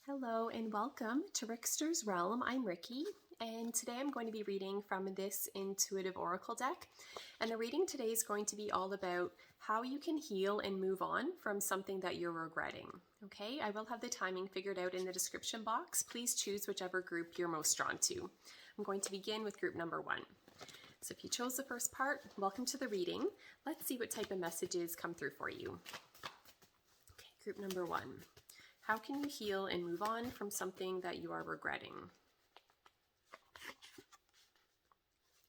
Hello and welcome to Rickster's Realm. I'm Ricky, and today I'm going to be reading from this intuitive oracle deck. And the reading today is going to be all about how you can heal and move on from something that you're regretting. Okay, I will have the timing figured out in the description box. Please choose whichever group you're most drawn to. I'm going to begin with group number 1. So if you chose the first part, welcome to the reading. Let's see what type of messages come through for you. Okay, group number 1. How can you heal and move on from something that you are regretting?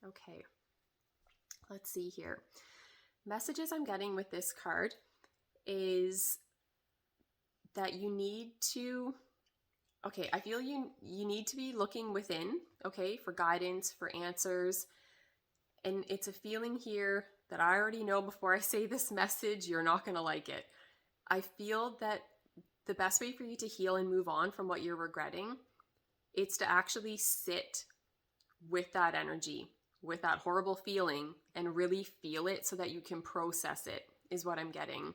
Okay, let's see here. Messages I'm getting with this card is that you need to, I feel you need to be looking within, for guidance, for answers. And it's a feeling here that I already know before I say this message, you're not going to like it. I feel that the best way for you to heal and move on from what you're regretting, it's to actually sit with that energy, with that horrible feeling, and really feel it so that you can process it, is what I'm getting.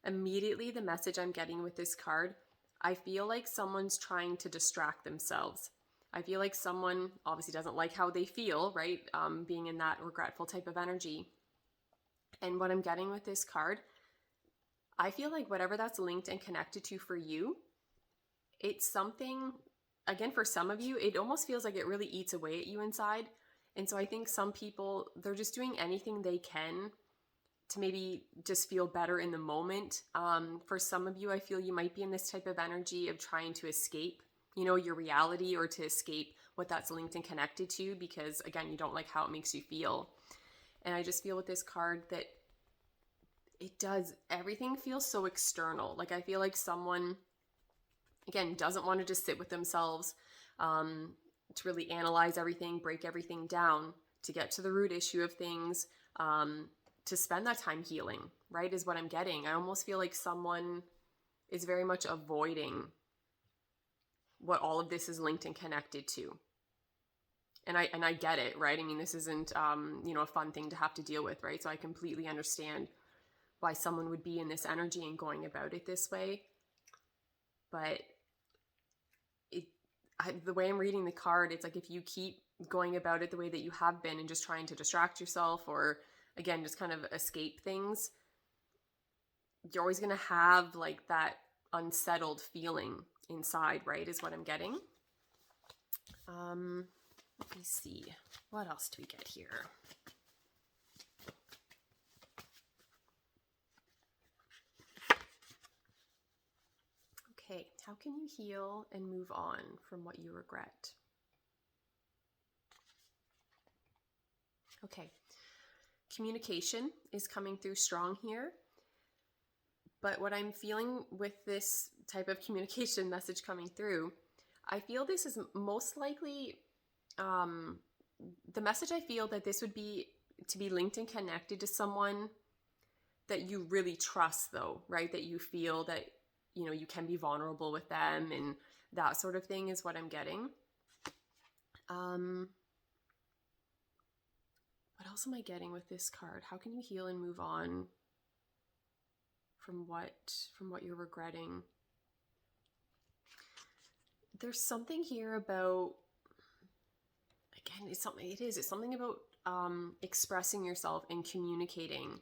Immediately, the message I'm getting with this card, I feel like someone's trying to distract themselves. I feel like someone obviously doesn't like how they feel, right? Being in that regretful type of energy. And what I'm getting with this card, I feel like whatever that's linked and connected to for you, it's something, again, for some of you, it almost feels like it really eats away at you inside. And so I think some people, they're just doing anything they can to maybe just feel better in the moment. For some of you, I feel you might be in this type of energy of trying to escape, your reality, or to escape what that's linked and connected to, because again, you don't like how it makes you feel. And I just feel with this card that everything feels so external. Like I feel like someone, again, doesn't want to just sit with themselves, to really analyze everything, break everything down, to get to the root issue of things, to spend that time healing, right, is what I'm getting. I almost feel like someone is very much avoiding what all of this is linked and connected to. And I get it, right? I mean, this isn't, a fun thing to have to deal with, right? So I completely understand why someone would be in this energy and going about it this way. But the way I'm reading the card, it's like if you keep going about it the way that you have been and just trying to distract yourself, or again, just kind of escape things, you're always going to have like that unsettled feeling inside, right, is what I'm getting. Let me see. What else do we get here? Okay, how can you heal and move on from what you regret? Okay, communication is coming through strong here. But what I'm feeling with this type of communication message coming through, I feel this is most likely, the message I feel that this would be to be linked and connected to someone that you really trust though, right? That you feel that, you can be vulnerable with them and that sort of thing is what I'm getting. What else am I getting with this card? How can you heal and move on from what you're regretting? There's something here about, again, it's something about expressing yourself and communicating.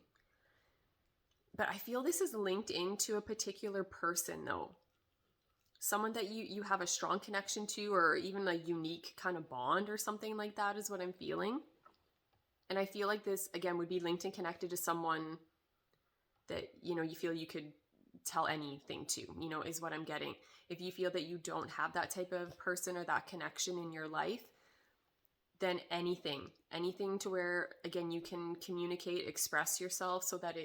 But I feel this is linked into a particular person though. Someone that you have a strong connection to, or even a unique kind of bond or something like that is what I'm feeling. And I feel like this, again, would be linked and connected to someone that, you feel you could tell anything to, is what I'm getting. If you feel that you don't have that type of person or that connection in your life, then anything to where, again, you can communicate, express yourself so that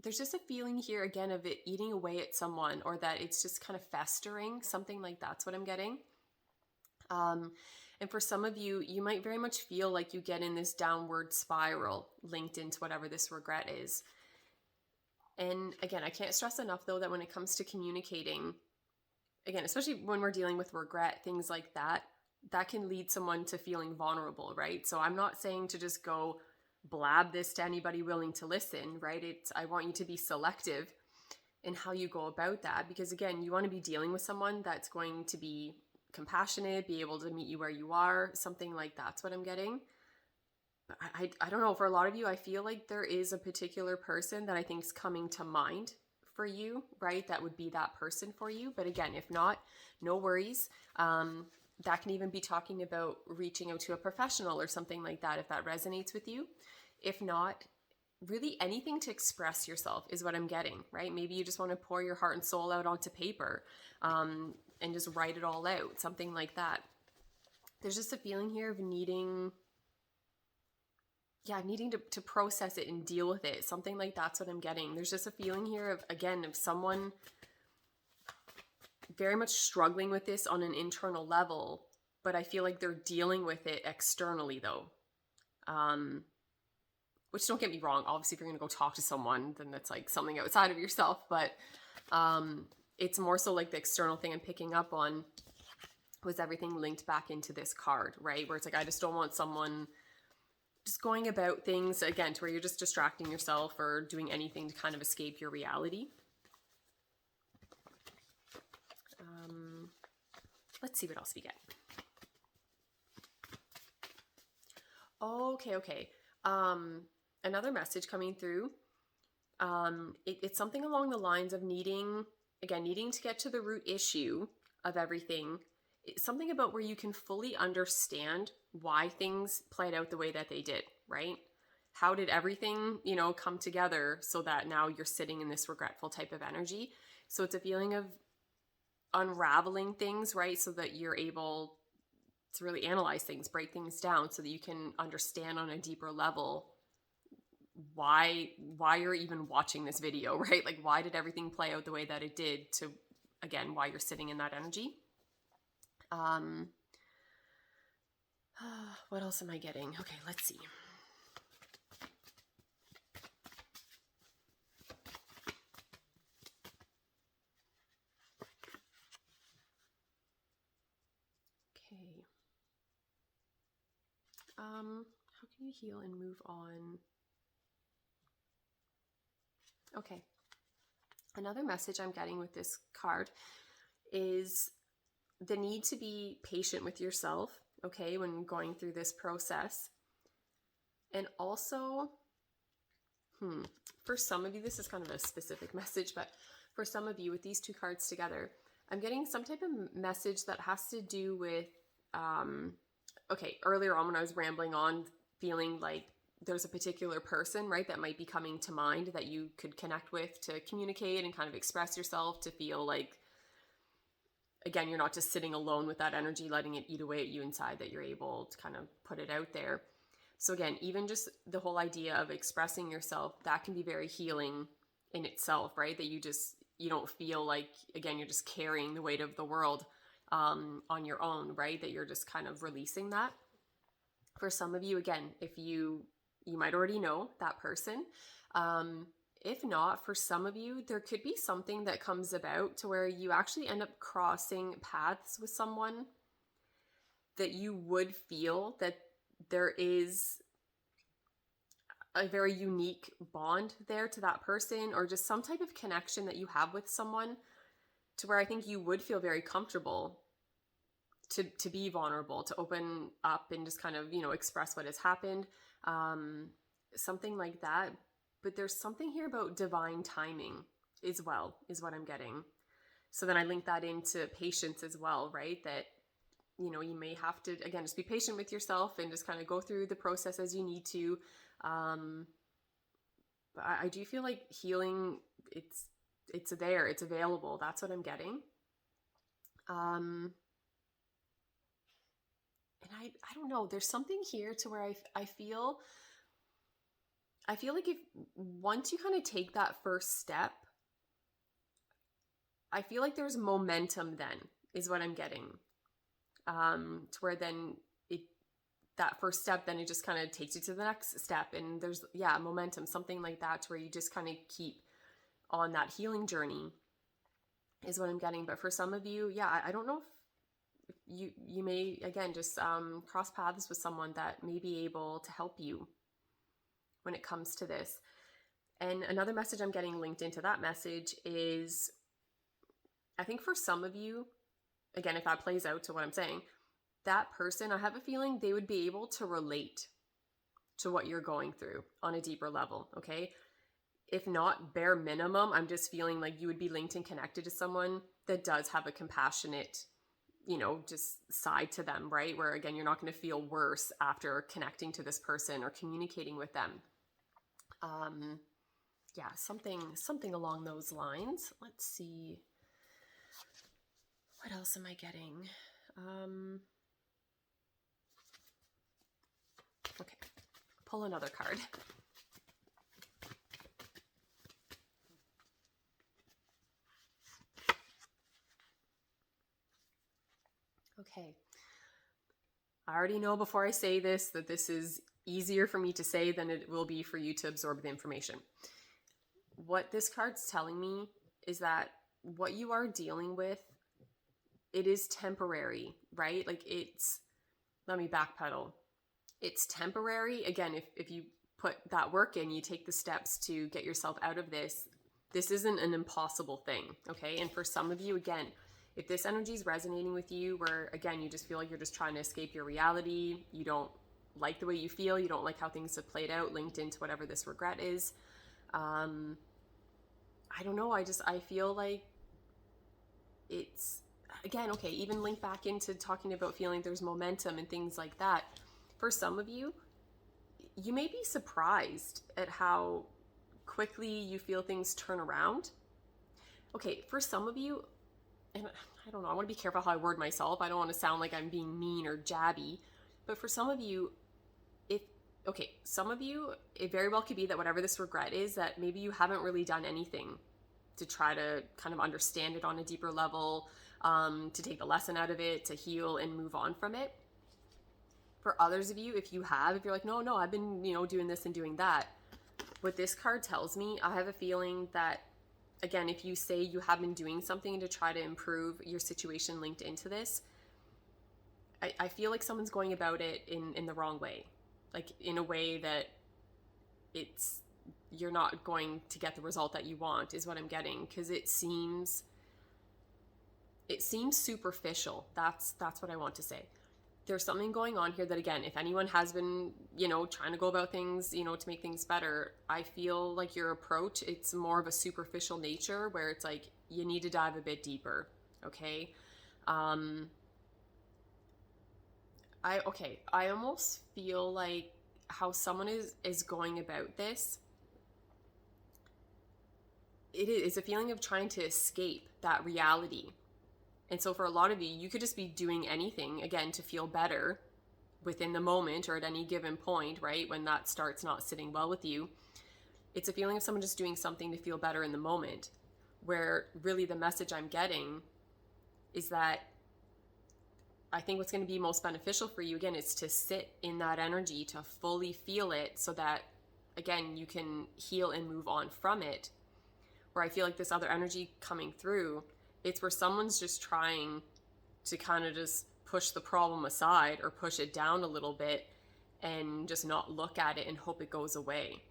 there's just a feeling here, again, of it eating away at someone, or that it's just kind of festering, something like that's what I'm getting. And for some of you, you might very much feel like you get in this downward spiral linked into whatever this regret is. And again, I can't stress enough though that when it comes to communicating, again, especially when we're dealing with regret, things like that, that can lead someone to feeling vulnerable, right? So I'm not saying to just go blab this to anybody willing to listen, right? I want you to be selective and how you go about that. Because again, you want to be dealing with someone that's going to be compassionate, be able to meet you where you are, something like that's what I'm getting. But I don't know, for a lot of you, I feel like there is a particular person that I think is coming to mind for you, right? That would be that person for you. But again, if not, no worries. That can even be talking about reaching out to a professional or something like that, if that resonates with you. If not, really anything to express yourself is what I'm getting, right? Maybe you just want to pour your heart and soul out onto paper, and just write it all out, something like that. There's just a feeling here of needing to process it and deal with it. Something like that's what I'm getting. There's just a feeling here of, again, of someone very much struggling with this on an internal level, but I feel like they're dealing with it externally though. Which, don't get me wrong, obviously if you're going to go talk to someone, then that's like something outside of yourself, but it's more so like the external thing I'm picking up on was everything linked back into this card, right? Where it's like, I just don't want someone just going about things, again, to where you're just distracting yourself or doing anything to kind of escape your reality. Let's see what else we get. Okay. Another message coming through. It's something along the lines of needing to get to the root issue of everything. It's something about where you can fully understand why things played out the way that they did, right? How did everything, come together so that now you're sitting in this regretful type of energy? So it's a feeling of unraveling things, right? So that you're able to really analyze things, break things down so that you can understand on a deeper level why you're even watching this video, right? Like, why did everything play out the way that it did, to, again, why you're sitting in that energy. What else am I getting? Okay, let's see. Okay. How can you heal and move on? Okay. Another message I'm getting with this card is the need to be patient with yourself, okay, when going through this process. And also, for some of you, this is kind of a specific message, but for some of you with these two cards together, I'm getting some type of message that has to do with, earlier on when I was rambling on, feeling like there's a particular person, right, that might be coming to mind that you could connect with to communicate and kind of express yourself, to feel like, again, you're not just sitting alone with that energy, letting it eat away at you inside, that you're able to kind of put it out there. So again, even just the whole idea of expressing yourself, that can be very healing in itself, right? That you don't feel like, again, you're just carrying the weight of the world on your own, right? That you're just kind of releasing that. For some of you, again, if you might already know that person. If not, for some of you, there could be something that comes about to where you actually end up crossing paths with someone that you would feel that there is a very unique bond there to that person, or just some type of connection that you have with someone, to where I think you would feel very comfortable to be vulnerable, to open up and just kind of, express what has happened. Something like that. But there's something here about divine timing as well, is what I'm getting. So then I link that into patience as well, right? That, you may have to, again, just be patient with yourself and just kind of go through the process as you need to. But I do feel like healing, it's there, it's available. That's what I'm getting. And I don't know, there's something here to where I feel like if once you kind of take that first step, I feel like there's momentum then, is what I'm getting. To where then that first step, then it just kind of takes you to the next step. And there's, momentum, something like that, to where you just kind of keep on that healing journey, is what I'm getting. But for some of you, I don't know if you may, again, just cross paths with someone that may be able to help you when it comes to this. And another message I'm getting linked into that message is, I think for some of you, again, if that plays out to what I'm saying, that person, I have a feeling they would be able to relate to what you're going through on a deeper level, okay? If not bare minimum, I'm just feeling like you would be linked and connected to someone that does have a compassionate, just side to them, right? Where again, you're not going to feel worse after connecting to this person or communicating with them. Yeah, something along those lines. Let's see. What else am I getting? Okay, pull another card. Okay. I already know before I say this that this is easier for me to say than it will be for you to absorb the information. What this card's telling me is that what you are dealing with, it is temporary, right? Like let me backpedal. It's temporary. Again, if you put that work in, you take the steps to get yourself out of this isn't an impossible thing, okay? And for some of you, again, if this energy is resonating with you, where again, you just feel like you're just trying to escape your reality, you don't like the way you feel, you don't like how things have played out, linked into whatever this regret is, I don't know, I feel like it's, again, okay, even link back into talking about feeling there's momentum and things like that. For some of you, you may be surprised at how quickly you feel things turn around. Okay, for some of you, and I don't know, I want to be careful how I word myself. I don't want to sound like I'm being mean or jabby, but for some of you, some of you, it very well could be that whatever this regret is, that maybe you haven't really done anything to try to kind of understand it on a deeper level, to take the lesson out of it, to heal and move on from it. For others of you, if you're like, no, I've been, doing this and doing that. What this card tells me, I have a feeling that, again, if you say you have been doing something to try to improve your situation linked into this, I feel like someone's going about it in the wrong way. Like in a way that you're not going to get the result that you want, is what I'm getting. Because it seems superficial. That's what I want to say. There's something going on here that, again, if anyone has been, trying to go about things, to make things better, I feel like your approach, it's more of a superficial nature where it's like, you need to dive a bit deeper. Okay. I almost feel like how someone is going about this, it's a feeling of trying to escape that reality. And so for a lot of you, you could just be doing anything, again, to feel better within the moment or at any given point, right? When that starts not sitting well with you, it's a feeling of someone just doing something to feel better in the moment, where really the message I'm getting is that I think what's going to be most beneficial for you, again, is to sit in that energy, to fully feel it so that, again, you can heal and move on from it. Where I feel like this other energy coming through, it's where someone's just trying to kind of just push the problem aside or push it down a little bit and just not look at it and hope it goes away.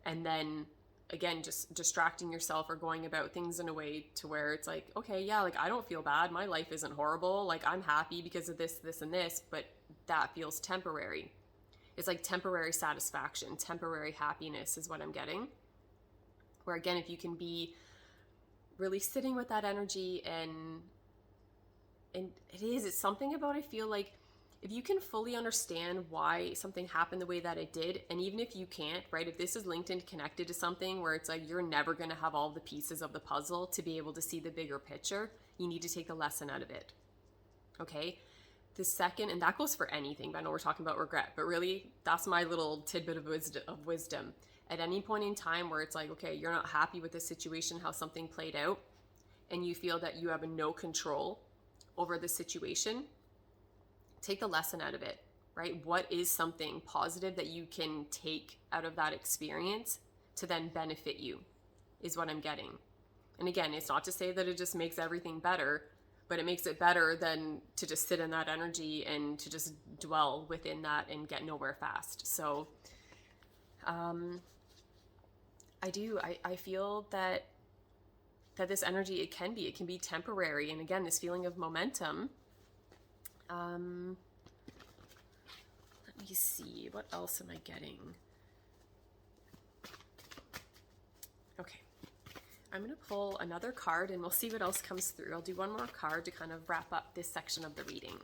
And then, again, just distracting yourself or going about things in a way to where it's like, okay, yeah, like I don't feel bad. My life isn't horrible. Like I'm happy because of this, this, and this, but that feels temporary. It's like temporary satisfaction, temporary happiness is what I'm getting. Where again, if you can be really sitting with that energy and it's something about, I feel like if you can fully understand why something happened the way that it did, and even if you can't, right, if this is linked and connected to something where it's like you're never going to have all the pieces of the puzzle to be able to see the bigger picture, you need to take the lesson out of it. Okay? The second, and that goes for anything, but I know we're talking about regret, but really that's my little tidbit of wisdom. At any point in time where it's like, okay, you're not happy with the situation, how something played out, and you feel that you have no control over the situation, take the lesson out of it, right? What is something positive that you can take out of that experience to then benefit you, is what I'm getting. And again, it's not to say that it just makes everything better, but it makes it better than to just sit in that energy and to just dwell within that and get nowhere fast. So, I do. I feel that this energy, it can be temporary. And again, this feeling of momentum. Let me see. What else am I getting? Okay. I'm going to pull another card and we'll see what else comes through. I'll do one more card to kind of wrap up this section of the reading.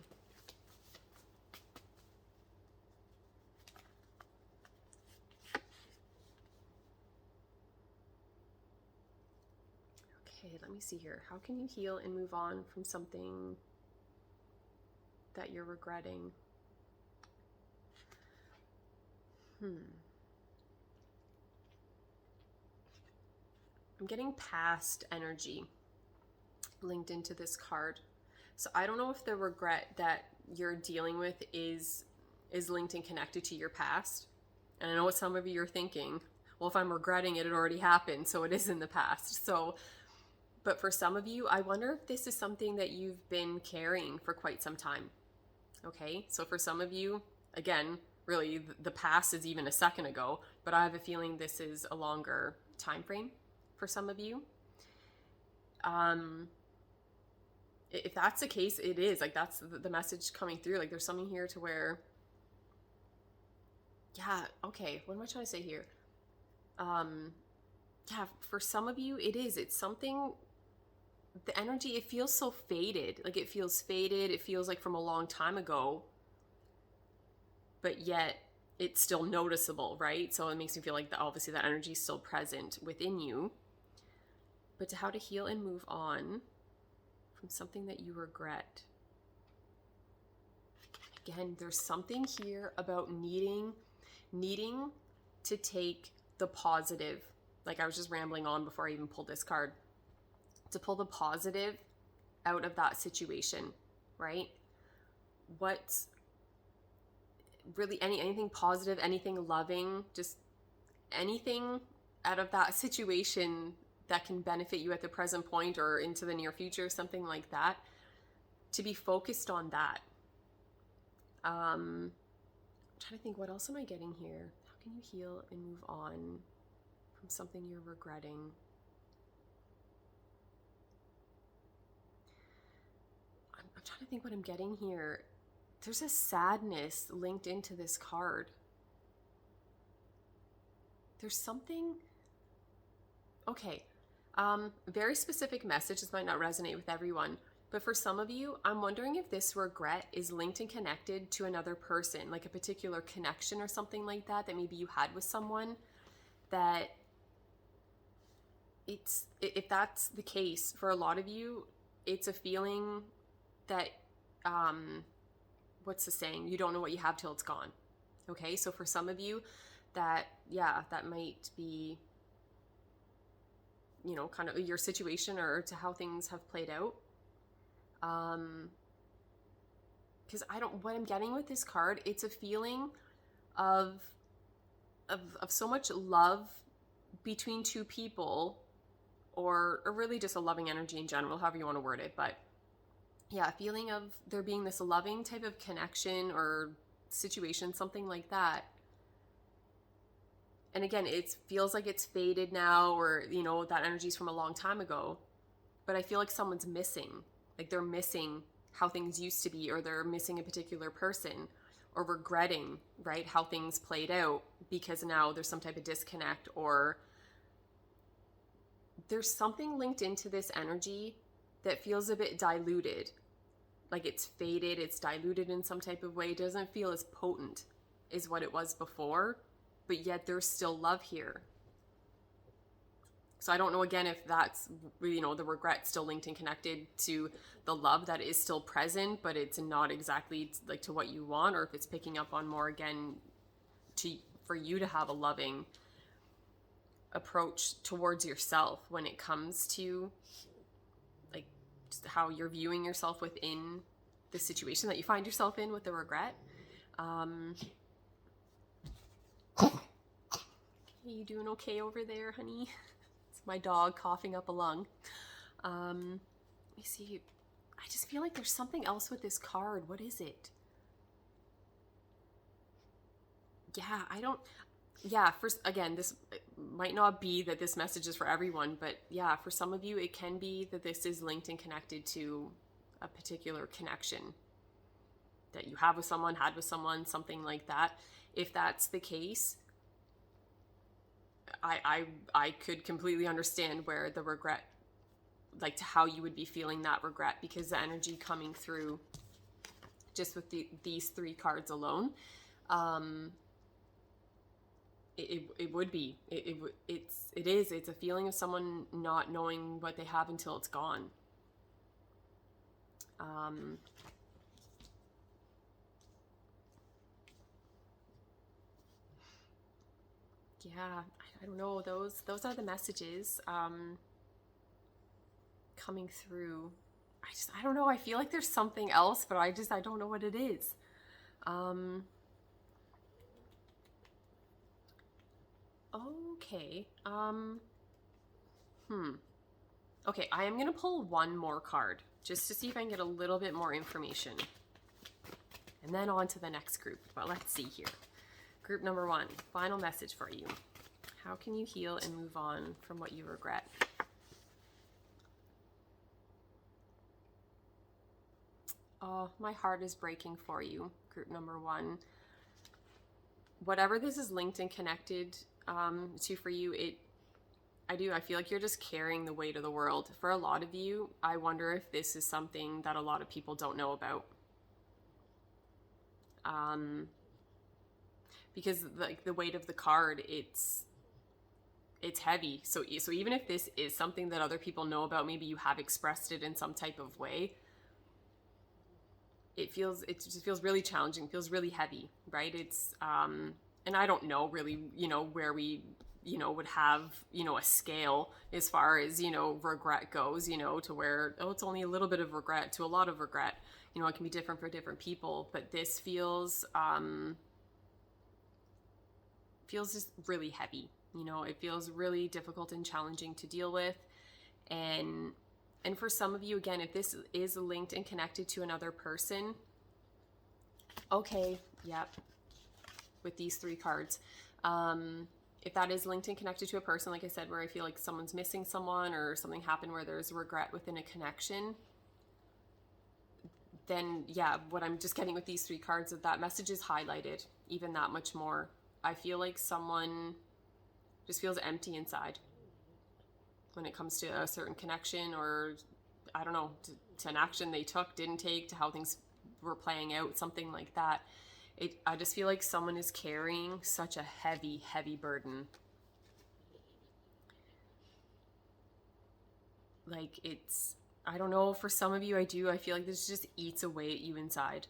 Okay, let me see here. How can you heal and move on from something that you're regretting? I'm getting past energy linked into this card. So I don't know if the regret that you're dealing with is linked and connected to your past. And I know what some of you are thinking. Well, if I'm regretting it, it already happened, so it is in the past. So, but for some of you, I wonder if this is something that you've been carrying for quite some time. Okay, so for some of you, again, really the past is even a second ago, but I have a feeling this is a longer time frame for some of you. If that's the case, it is like, that's the message coming through. Like there's something here to where, yeah, okay, what am I trying to say here? Yeah, for some of you, it's something, the energy, it feels so faded. Like it feels faded. It feels like from a long time ago, but yet it's still noticeable, right? So it makes me feel like obviously that energy is still present within you. But to how to heal and move on from something that you regret. Again, there's something here about needing to take the positive. Like I was just rambling on before I even pulled this card. To pull the positive out of that situation, right? What's really anything positive, anything loving, just anything out of that situation that can benefit you at the present point or into the near future, something like that, to be focused on that. I'm trying to think, what else am I getting here? How can you heal and move on from something you're regretting? I'm trying to think what I'm getting here. There's a sadness linked into this card. There's something, okay, very specific message. This might not resonate with everyone, but for some of you, I'm wondering if this regret is linked and connected to another person, like a particular connection or something like that maybe you had with someone, that if that's the case, for a lot of you, it's a feeling that, what's the saying? You don't know what you have till it's gone. Okay, so for some of you, that might be, kind of your situation or to how things have played out. Because what I'm getting with this card, it's a feeling of so much love between two people, or really just a loving energy in general, however you want to word it. But yeah, a feeling of there being this loving type of connection or situation, something like that. And again, it feels like it's faded now, or, that energy's from a long time ago. But I feel like someone's missing. Like they're missing how things used to be, or they're missing a particular person, or regretting, right, how things played out because now there's some type of disconnect, or there's something linked into this energy that feels a bit diluted. Like it's faded, it's diluted in some type of way. It doesn't feel as potent as what it was before, but yet there's still love here. So I don't know, again, if that's, the regret still linked and connected to the love that is still present, but it's not exactly like to what you want, or if it's picking up on more, again, for you to have a loving approach towards yourself when it comes to like just how you're viewing yourself within the situation that you find yourself in with the regret. You doing okay over there, honey? It's my dog coughing up a lung. Let me see. I just feel like there's something else with this card. What is it? Yeah, yeah, again, this might not be that this message is for everyone, but yeah, for some of you, it can be that this is linked and connected to a particular connection that you have with someone, had with someone, something like that. If that's the case, I could completely understand where the regret, like to how you would be feeling that regret, because the energy coming through just with these three cards alone, it would be it's a feeling of someone not knowing what they have until it's gone. Yeah, I don't know, those are the messages coming through. I don't know, I feel like there's something else, but I don't know what it is. Okay. Okay, I am gonna pull one more card just to see if I can get a little bit more information, and then on to the next group. But let's see here. Group number one, final message for you. How can you heal and move on from what you regret? Oh, my heart is breaking for you, group number one. Whatever this is linked and connected to for you, I feel like you're just carrying the weight of the world. For a lot of you, I wonder if this is something that a lot of people don't know about. Because like the weight of the card, it's heavy. So even if this is something that other people know about, maybe you have expressed it in some type of way, it just feels really challenging, feels really heavy, right? It's and I don't know really, where we would have, a scale as far as, regret goes, to where, oh, it's only a little bit of regret to a lot of regret. It can be different for different people, but this feels just really heavy. It feels really difficult and challenging to deal with. And for some of you, again, if this is linked and connected to another person, okay, yep, with these three cards, if that is linked and connected to a person, like I said, where I feel like someone's missing someone or something happened where there's regret within a connection, then yeah, what I'm just getting with these three cards, that message is highlighted even that much more. I feel like someone just feels empty inside when it comes to a certain connection, or I don't know, to an action they took, didn't take, to how things were playing out, something like that. I just feel like someone is carrying such a heavy, heavy burden. Like I don't know, for some of you, I feel like this just eats away at you inside.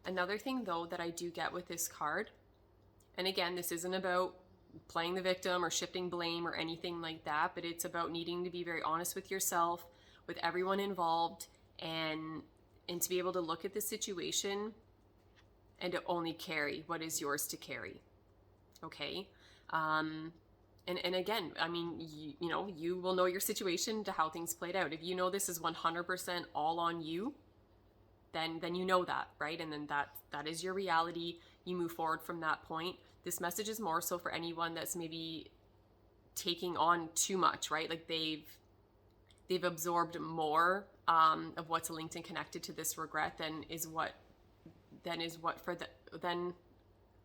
Another thing though that I do get with this card, and again, this isn't about playing the victim or shifting blame or anything like that, but it's about needing to be very honest with yourself, with everyone involved, and to be able to look at the situation and to only carry what is yours to carry. Okay? And again, I mean, you will know your situation, to how things played out. If you know this is 100% all on you, then you know that, right? And then that is your reality. You move forward from that point. This message is more so for anyone that's maybe taking on too much, right? Like they've absorbed more of what's linked and connected to this regret than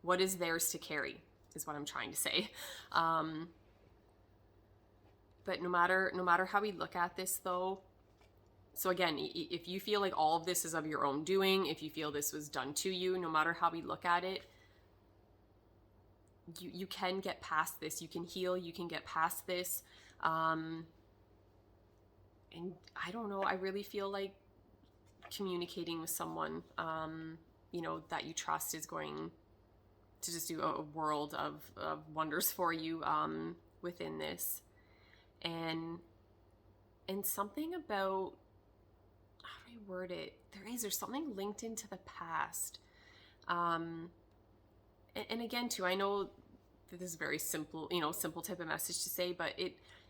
what is theirs to carry, is what I'm trying to say. But no matter how we look at this though, so again, if you feel like all of this is of your own doing, if you feel this was done to you, no matter how we look at it, you can get past this. You can heal. You can get past this. And I don't know, I really feel like communicating with someone, that you trust is going to just do a world of wonders for you within this. And something about, how do I word it? There's something linked into the past. And again, too, I know that this is very simple, simple type of message to say, but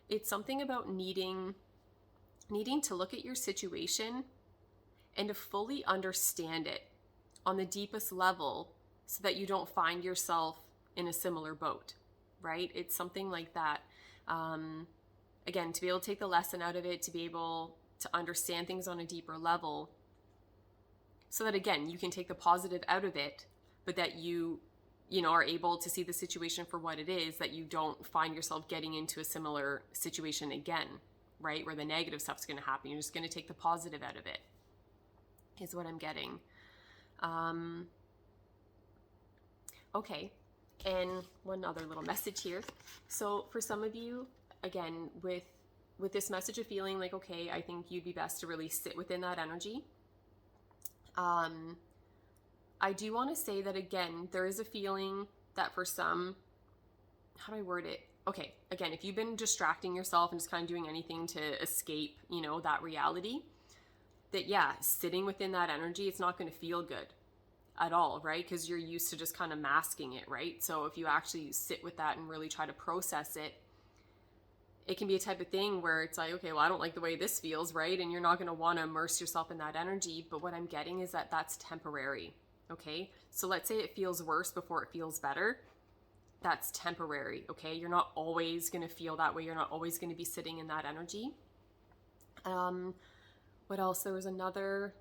it's something about needing to look at your situation and to fully understand it on the deepest level, so that you don't find yourself in a similar boat, right? It's something like that. Again, to be able to take the lesson out of it, to be able to understand things on a deeper level, so that, again, you can take the positive out of it, but that you are able to see the situation for what it is, that you don't find yourself getting into a similar situation again, right? Where the negative stuff's going to happen. You're just going to take the positive out of it, is what I'm getting. Okay. And one other little message here. So for some of you, again, with this message of feeling like, okay, I think you'd be best to really sit within that energy. I do want to say that, again, there is a feeling that for some, how do I word it? Okay, again, if you've been distracting yourself and just kind of doing anything to escape, that reality, that, yeah, sitting within that energy, it's not going to feel good at all, right? Because you're used to just kind of masking it, right? So if you actually sit with that and really try to process it, it can be a type of thing where it's like, okay, well, I don't like the way this feels, right? And you're not going to want to immerse yourself in that energy. But what I'm getting is that that's temporary, okay? So let's say it feels worse before it feels better. That's temporary, okay? You're not always going to feel that way. You're not always going to be sitting in that energy. What else? There was another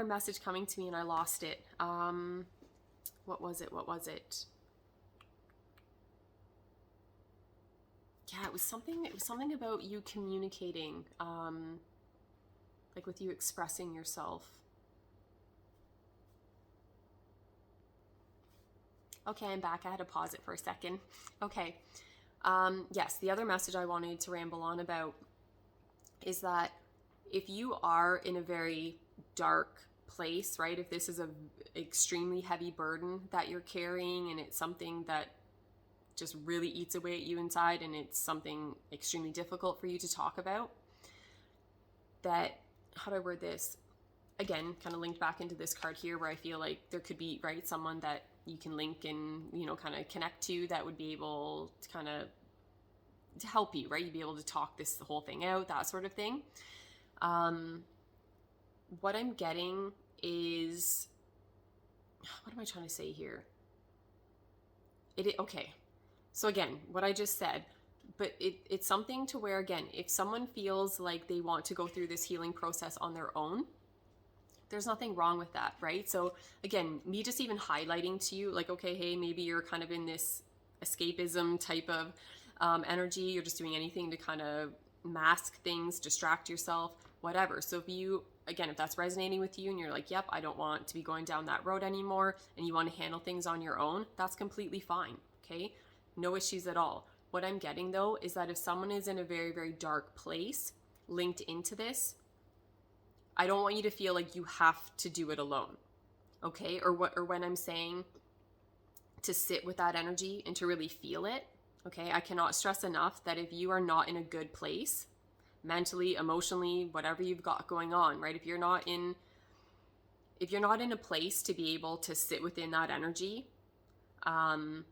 message coming to me and I lost it. What was it? Yeah, it was something about you communicating, like with you expressing yourself. Okay, I'm back. I had to pause it for a second. Okay. Yes, the other message I wanted to ramble on about is that if you are in a very dark place, right? If this is an extremely heavy burden that you're carrying and it's something that just really eats away at you inside and it's something extremely difficult for you to talk about, that, how do I word this? Again, kind of linked back into this card here where I feel like there could be, right, someone that you can link and, kind of connect to that would be able to kind of to help you, right? You'd be able to talk the whole thing out, that sort of thing. What I'm getting is, what am I trying to say here? Okay. So again, what I just said, but it's something to where, again, if someone feels like they want to go through this healing process on their own, there's nothing wrong with that, right? So again, me just even highlighting to you, like, okay, hey, maybe you're kind of in this escapism type of energy. You're just doing anything to kind of mask things, distract yourself, whatever. So if that's resonating with you and you're like, yep, I don't want to be going down that road anymore, and you want to handle things on your own, that's completely fine, okay? No issues at all. What I'm getting, though, is that if someone is in a very, very dark place linked into this, I don't want you to feel like you have to do it alone, okay? Or when I'm saying to sit with that energy and to really feel it, okay? I cannot stress enough that if you are not in a good place, mentally, emotionally, whatever you've got going on, right? If you're not in a place to be able to sit within that energy, then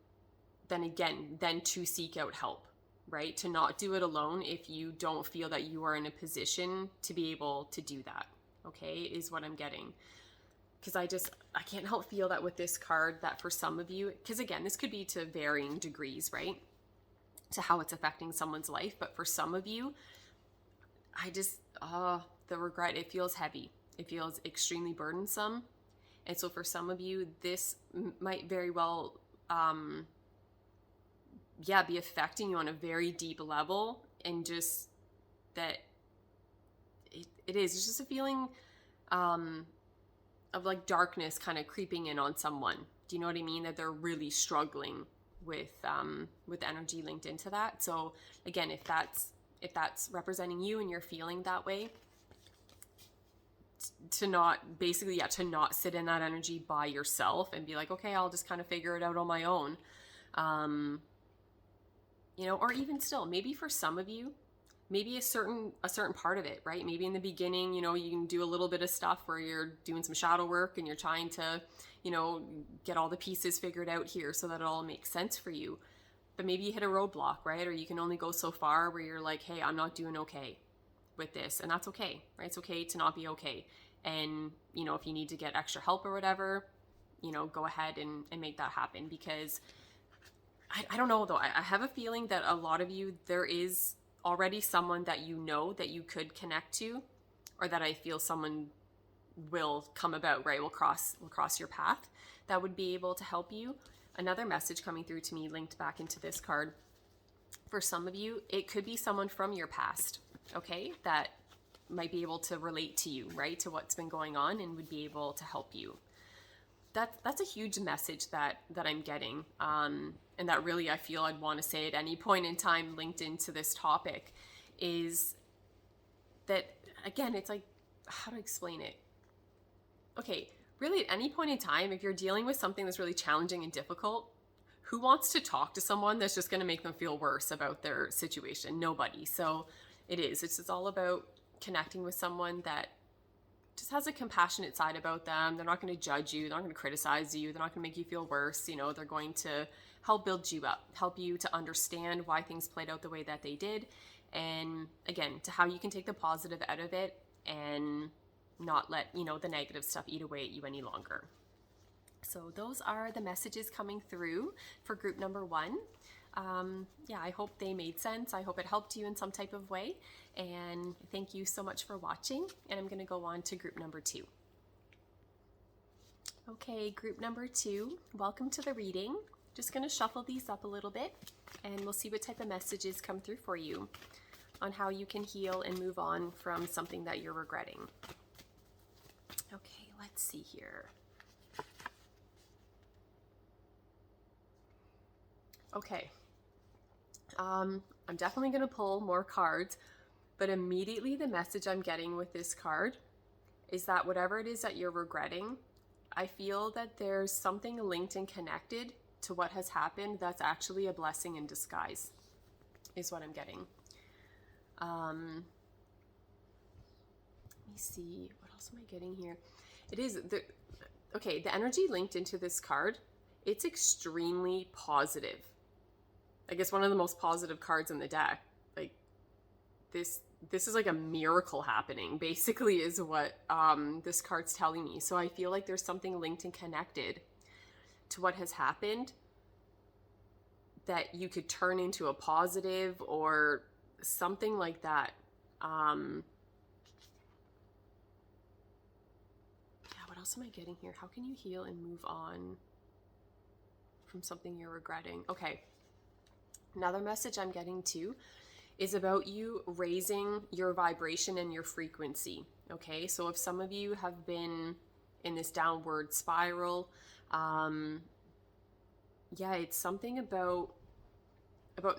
to seek out help, right? To not do it alone if you don't feel that you are in a position to be able to do that, okay, is what I'm getting. Because I can't help feel that with this card, that for some of you, because again, this could be to varying degrees, right, to how it's affecting someone's life, but for some of you, the regret, it feels heavy. It feels extremely burdensome. And so for some of you, this might very well, be affecting you on a very deep level, and just that it's just a feeling of like darkness kind of creeping in on someone. Do you know what I mean? That they're really struggling with energy linked into that. So again, if that's representing you and you're feeling that way, to not sit in that energy by yourself and be like, okay, I'll just kind of figure it out on my own. Or even still, maybe for some of you, maybe a certain part of it, right? Maybe in the beginning, you can do a little bit of stuff where you're doing some shadow work and you're trying to, get all the pieces figured out here so that it all makes sense for you. But maybe you hit a roadblock, right? Or you can only go so far where you're like, hey, I'm not doing okay with this. And that's okay, right? It's okay to not be okay. And, if you need to get extra help or whatever, go ahead and make that happen, because I don't know though. I have a feeling that a lot of you, there is already someone that that you could connect to, or that I feel someone will come about, right? Will cross your path that would be able to help you. Another message coming through to me linked back into this card. For some of you, it could be someone from your past, okay? That might be able to relate to you, right? To what's been going on, and would be able to help you. That's a huge message that I'm getting. And that really I feel I'd want to say at any point in time linked into this topic is that, again, it's like, how to explain it? Okay, really at any point in time, if you're dealing with something that's really challenging and difficult, who wants to talk to someone that's just going to make them feel worse about their situation? Nobody. So it's just all about connecting with someone that just has a compassionate side about them. They're not going to judge you. They're not going to criticize you. They're not going to make you feel worse. They're going to help build you up, help you to understand why things played out the way that they did. And again, to how you can take the positive out of it and not let, the negative stuff eat away at you any longer. So those are the messages coming through for group number 1. I hope they made sense. I hope it helped you in some type of way. And thank you so much for watching. And I'm going to go on to group number 2. Okay, group number 2, welcome to the reading. Just going to shuffle these up a little bit, and we'll see what type of messages come through for you on how you can heal and move on from something that you're regretting. Okay, let's see here. Okay. I'm definitely going to pull more cards, but immediately the message I'm getting with this card is that whatever it is that you're regretting, I feel that there's something linked and connected to what has happened that's actually a blessing in disguise, is what I'm getting. Let me see, what else am I getting here? It is, the energy linked into this card, it's extremely positive. I guess one of the most positive cards in the deck. Like this is like a miracle happening, basically, is what this card's telling me. So I feel like there's something linked and connected to what has happened that you could turn into a positive or something like that. What else am I getting here? How can you heal and move on from something you're regretting? Okay. Another message I'm getting too is about you raising your vibration and your frequency. Okay, so if some of you have been in this downward spiral, it's something about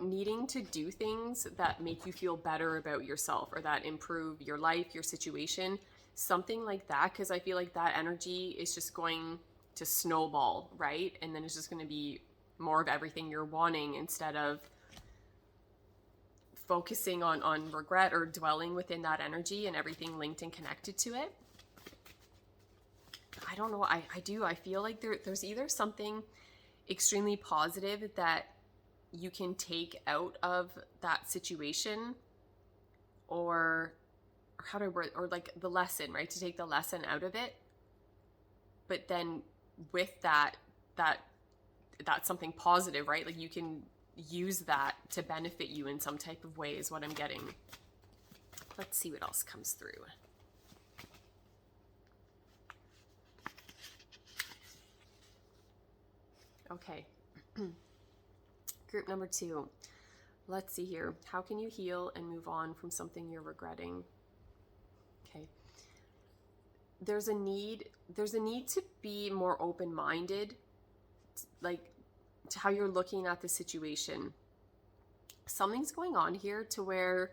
needing to do things that make you feel better about yourself or that improve your life, your situation, something like that, because I feel like that energy is just going to snowball, right? And then it's just going to be more of everything you're wanting instead of focusing on regret or dwelling within that energy and everything linked and connected to it. I don't know. I feel like there's either something extremely positive that you can take out of that situation, or how to word, or like the lesson, right? To take the lesson out of it. But then with that's something positive, right? Like you can use that to benefit you in some type of way is what I'm getting. Let's see what else comes through. Okay. Group number 2. Let's see here. How can you heal and move on from something you're regretting? Okay. There's a need to be more open-minded, like to how you're looking at the situation. Something's going on here to where,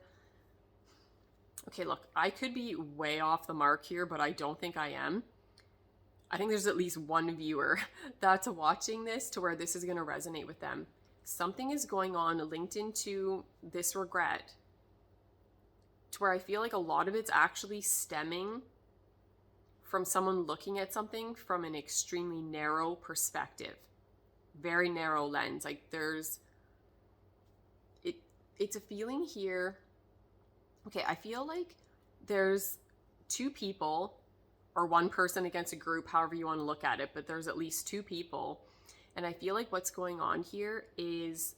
okay, look, I could be way off the mark here, but I don't think I am. I think there's at least one viewer that's watching this to where this is going to resonate with them. Something is going on linked into this regret to where I feel like a lot of it's actually stemming from someone looking at something from an extremely narrow perspective, very narrow lens. Like it's a feeling here. Okay, I feel like there's two people or one person against a group, however you want to look at it, but there's at least two people. And I feel like what's going on here is,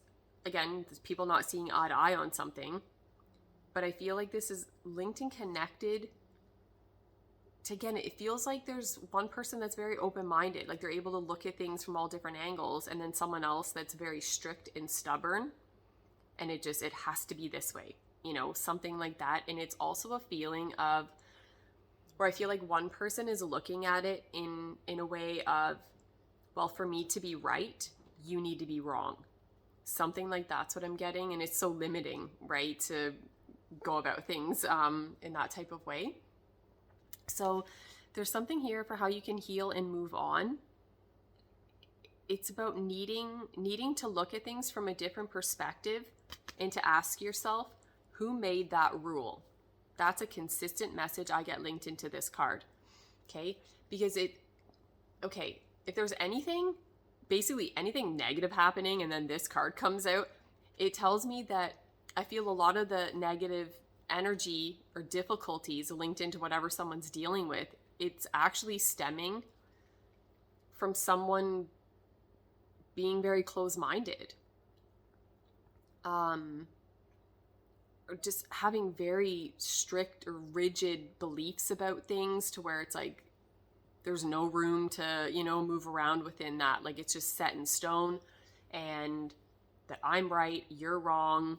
again, people not seeing eye to eye on something, but I feel like this is linked and connected to, again, it feels like there's one person that's very open-minded, like they're able to look at things from all different angles, and then someone else that's very strict and stubborn, and it has to be this way, something like that. And it's also a feeling of, where I feel like one person is looking at it in a way of, well, for me to be right, you need to be wrong. Something like that's what I'm getting. And it's so limiting, right, to go about things in that type of way. So there's something here for how you can heal and move on. It's about needing to look at things from a different perspective and to ask yourself, who made that rule? That's a consistent message I get linked into this card. Okay? Because if there's anything, basically anything negative happening and then this card comes out, it tells me that I feel a lot of the negative energy or difficulties linked into whatever someone's dealing with, it's actually stemming from someone being very close-minded. Or just having very strict or rigid beliefs about things, to where it's like there's no room to, move around within that. Like it's just set in stone, and that I'm right, you're wrong.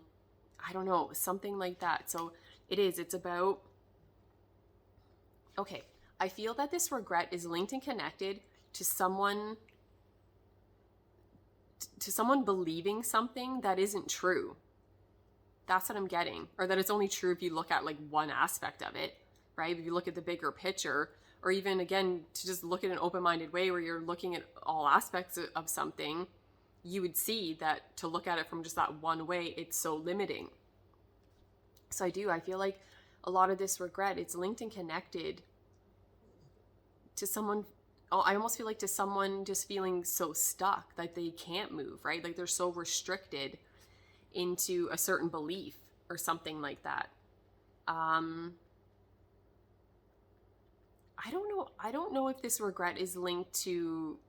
I don't know, something like that. So it's about, okay, I feel that this regret is linked and connected to someone believing something that isn't true. That's what I'm getting. Or that it's only true if you look at like one aspect of it, right? If you look at the bigger picture, or even, again, to just look at an open-minded way where you're looking at all aspects of something, you would see that to look at it from just that one way, it's so limiting. So I feel like a lot of this regret, it's linked and connected to someone. I almost feel like to someone just feeling so stuck that they can't move, right? Like they're so restricted into a certain belief or something like that. I don't know if this regret is linked to,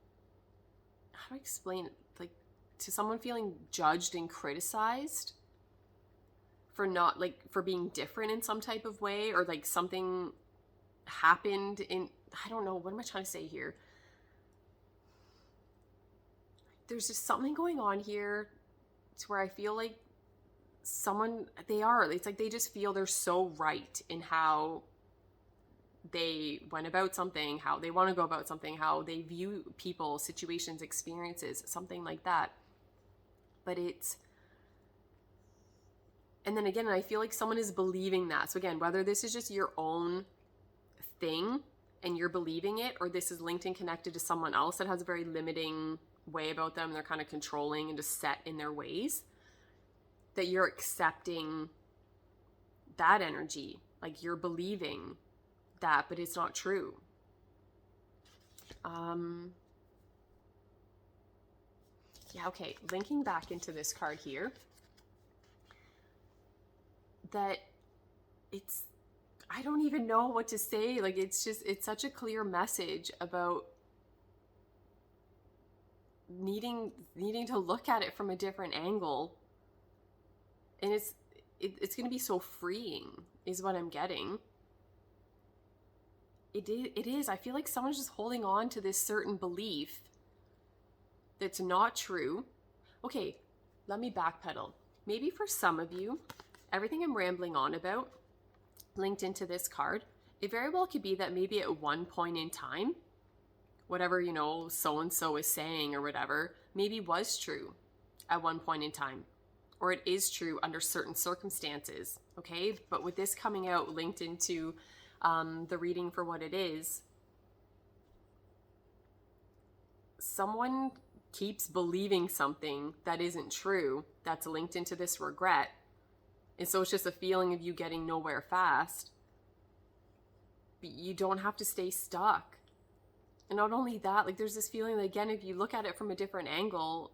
how do I explain it? Like to someone feeling judged and criticized for being different in some type of way, or like something happened in, I don't know, what am I trying to say here? There's just something going on here to where I feel like it's like they just feel they're so right in how they went about something, how they want to go about something, how they view people, situations, experiences, something like that. But and then again, I feel like someone is believing that. So again, whether this is just your own thing and you're believing it, or this is linked and connected to someone else that has a very limiting way about them, they're kind of controlling and just set in their ways, that you're accepting that energy, like you're believing that, but it's not true. Linking back into this card here, that I don't even know what to say. Like it's such a clear message about needing to look at it from a different angle, and it's going to be so freeing is what I'm getting. It is. I feel like someone's just holding on to this certain belief that's not true. Okay, let me backpedal. Maybe for some of you, everything I'm rambling on about linked into this card, it very well could be that maybe at one point in time, whatever, so-and-so is saying or whatever, maybe was true at one point in time, or it is true under certain circumstances, okay? But with this coming out linked into the reading for what it is, someone keeps believing something that isn't true, that's linked into this regret. And so it's just a feeling of you getting nowhere fast. But you don't have to stay stuck. And not only that, like there's this feeling that, again, if you look at it from a different angle,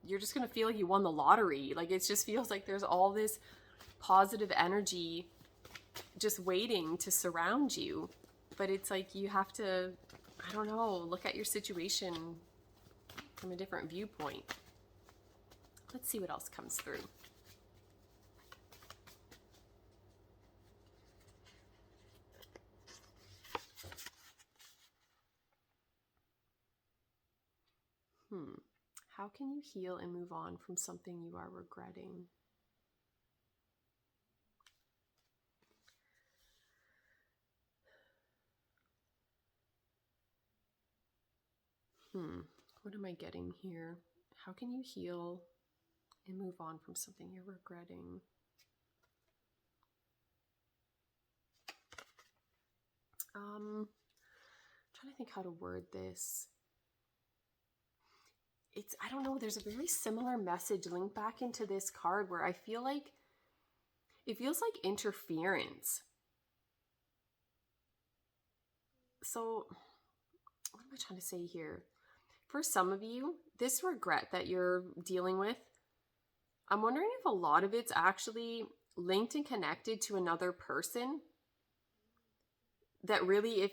you're just going to feel like you won the lottery. Like it just feels like there's all this positive energy just waiting to surround you. But it's like you have to, I don't know, look at your situation from a different viewpoint. Let's see what else comes through. How can you heal and move on from something you are regretting? What am I getting here? How can you heal and move on from something you're regretting? I'm trying to think how to word this. I don't know, there's a very similar message linked back into this card where I feel like it feels like interference. So, what am I trying to say here? For some of you, this regret that you're dealing with, I'm wondering if a lot of it's actually linked and connected to another person that really,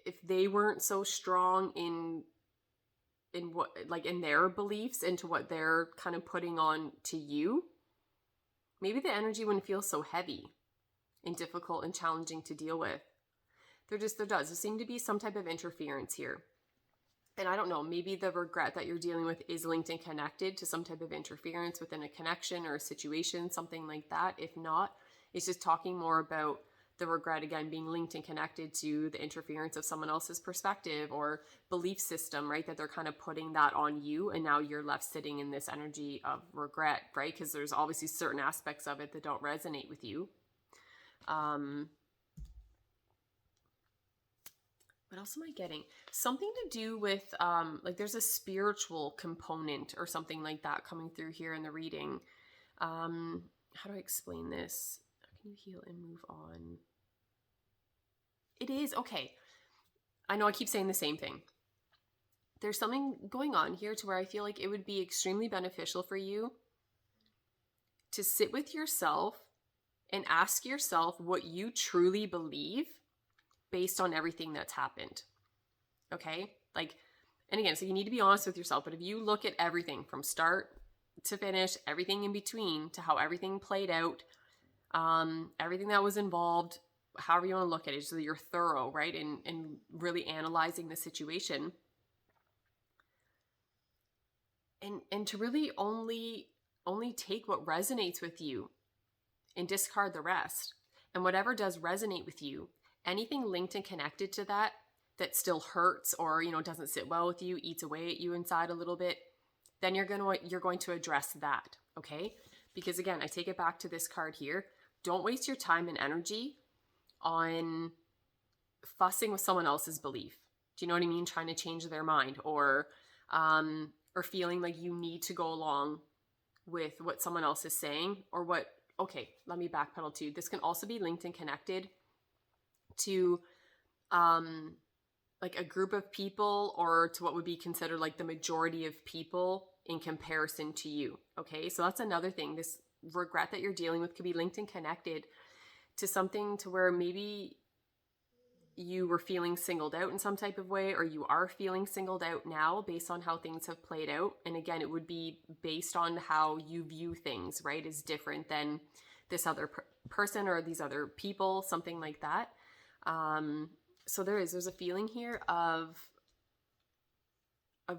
if they weren't so strong in what, like in their beliefs into what they're kind of putting on to you, maybe the energy wouldn't feel so heavy and difficult and challenging to deal with. There seem to be some type of interference here. And I don't know, maybe the regret that you're dealing with is linked and connected to some type of interference within a connection or a situation, something like that. If not, it's just talking more about the regret, again, being linked and connected to the interference of someone else's perspective or belief system, right? That they're kind of putting that on you, and now you're left sitting in this energy of regret, right? Because there's obviously certain aspects of it that don't resonate with you. What else am I getting? Something to do with, like there's a spiritual component or something like that coming through here in the reading. How do I explain this? How can you heal and move on? It is, okay. I know I keep saying the same thing. There's something going on here to where I feel like it would be extremely beneficial for you to sit with yourself and ask yourself what you truly believe based on everything that's happened. Okay? Like, and again, so you need to be honest with yourself, but if you look at everything from start to finish, everything in between to how everything played out, everything that was involved, however you want to look at it, so that you're thorough, right? And really analyzing the situation. And to really only take what resonates with you and discard the rest. And whatever does resonate with you, anything linked and connected to that still hurts or, doesn't sit well with you, eats away at you inside a little bit, then you're going to address that, okay? Because again, I take it back to this card here. Don't waste your time and energy on fussing with someone else's belief. Do you know what I mean? Trying to change their mind or feeling like you need to go along with what someone else is saying or what, okay, let me backpedal too. This can also be linked and connected to like a group of people or to what would be considered like the majority of people in comparison to you. Okay, so that's another thing. This regret that you're dealing with could be linked and connected to something to where maybe you were feeling singled out in some type of way, or you are feeling singled out now based on how things have played out. And again, it would be based on how you view things, right? Is different than this other person or these other people, something like that. So there's a feeling here of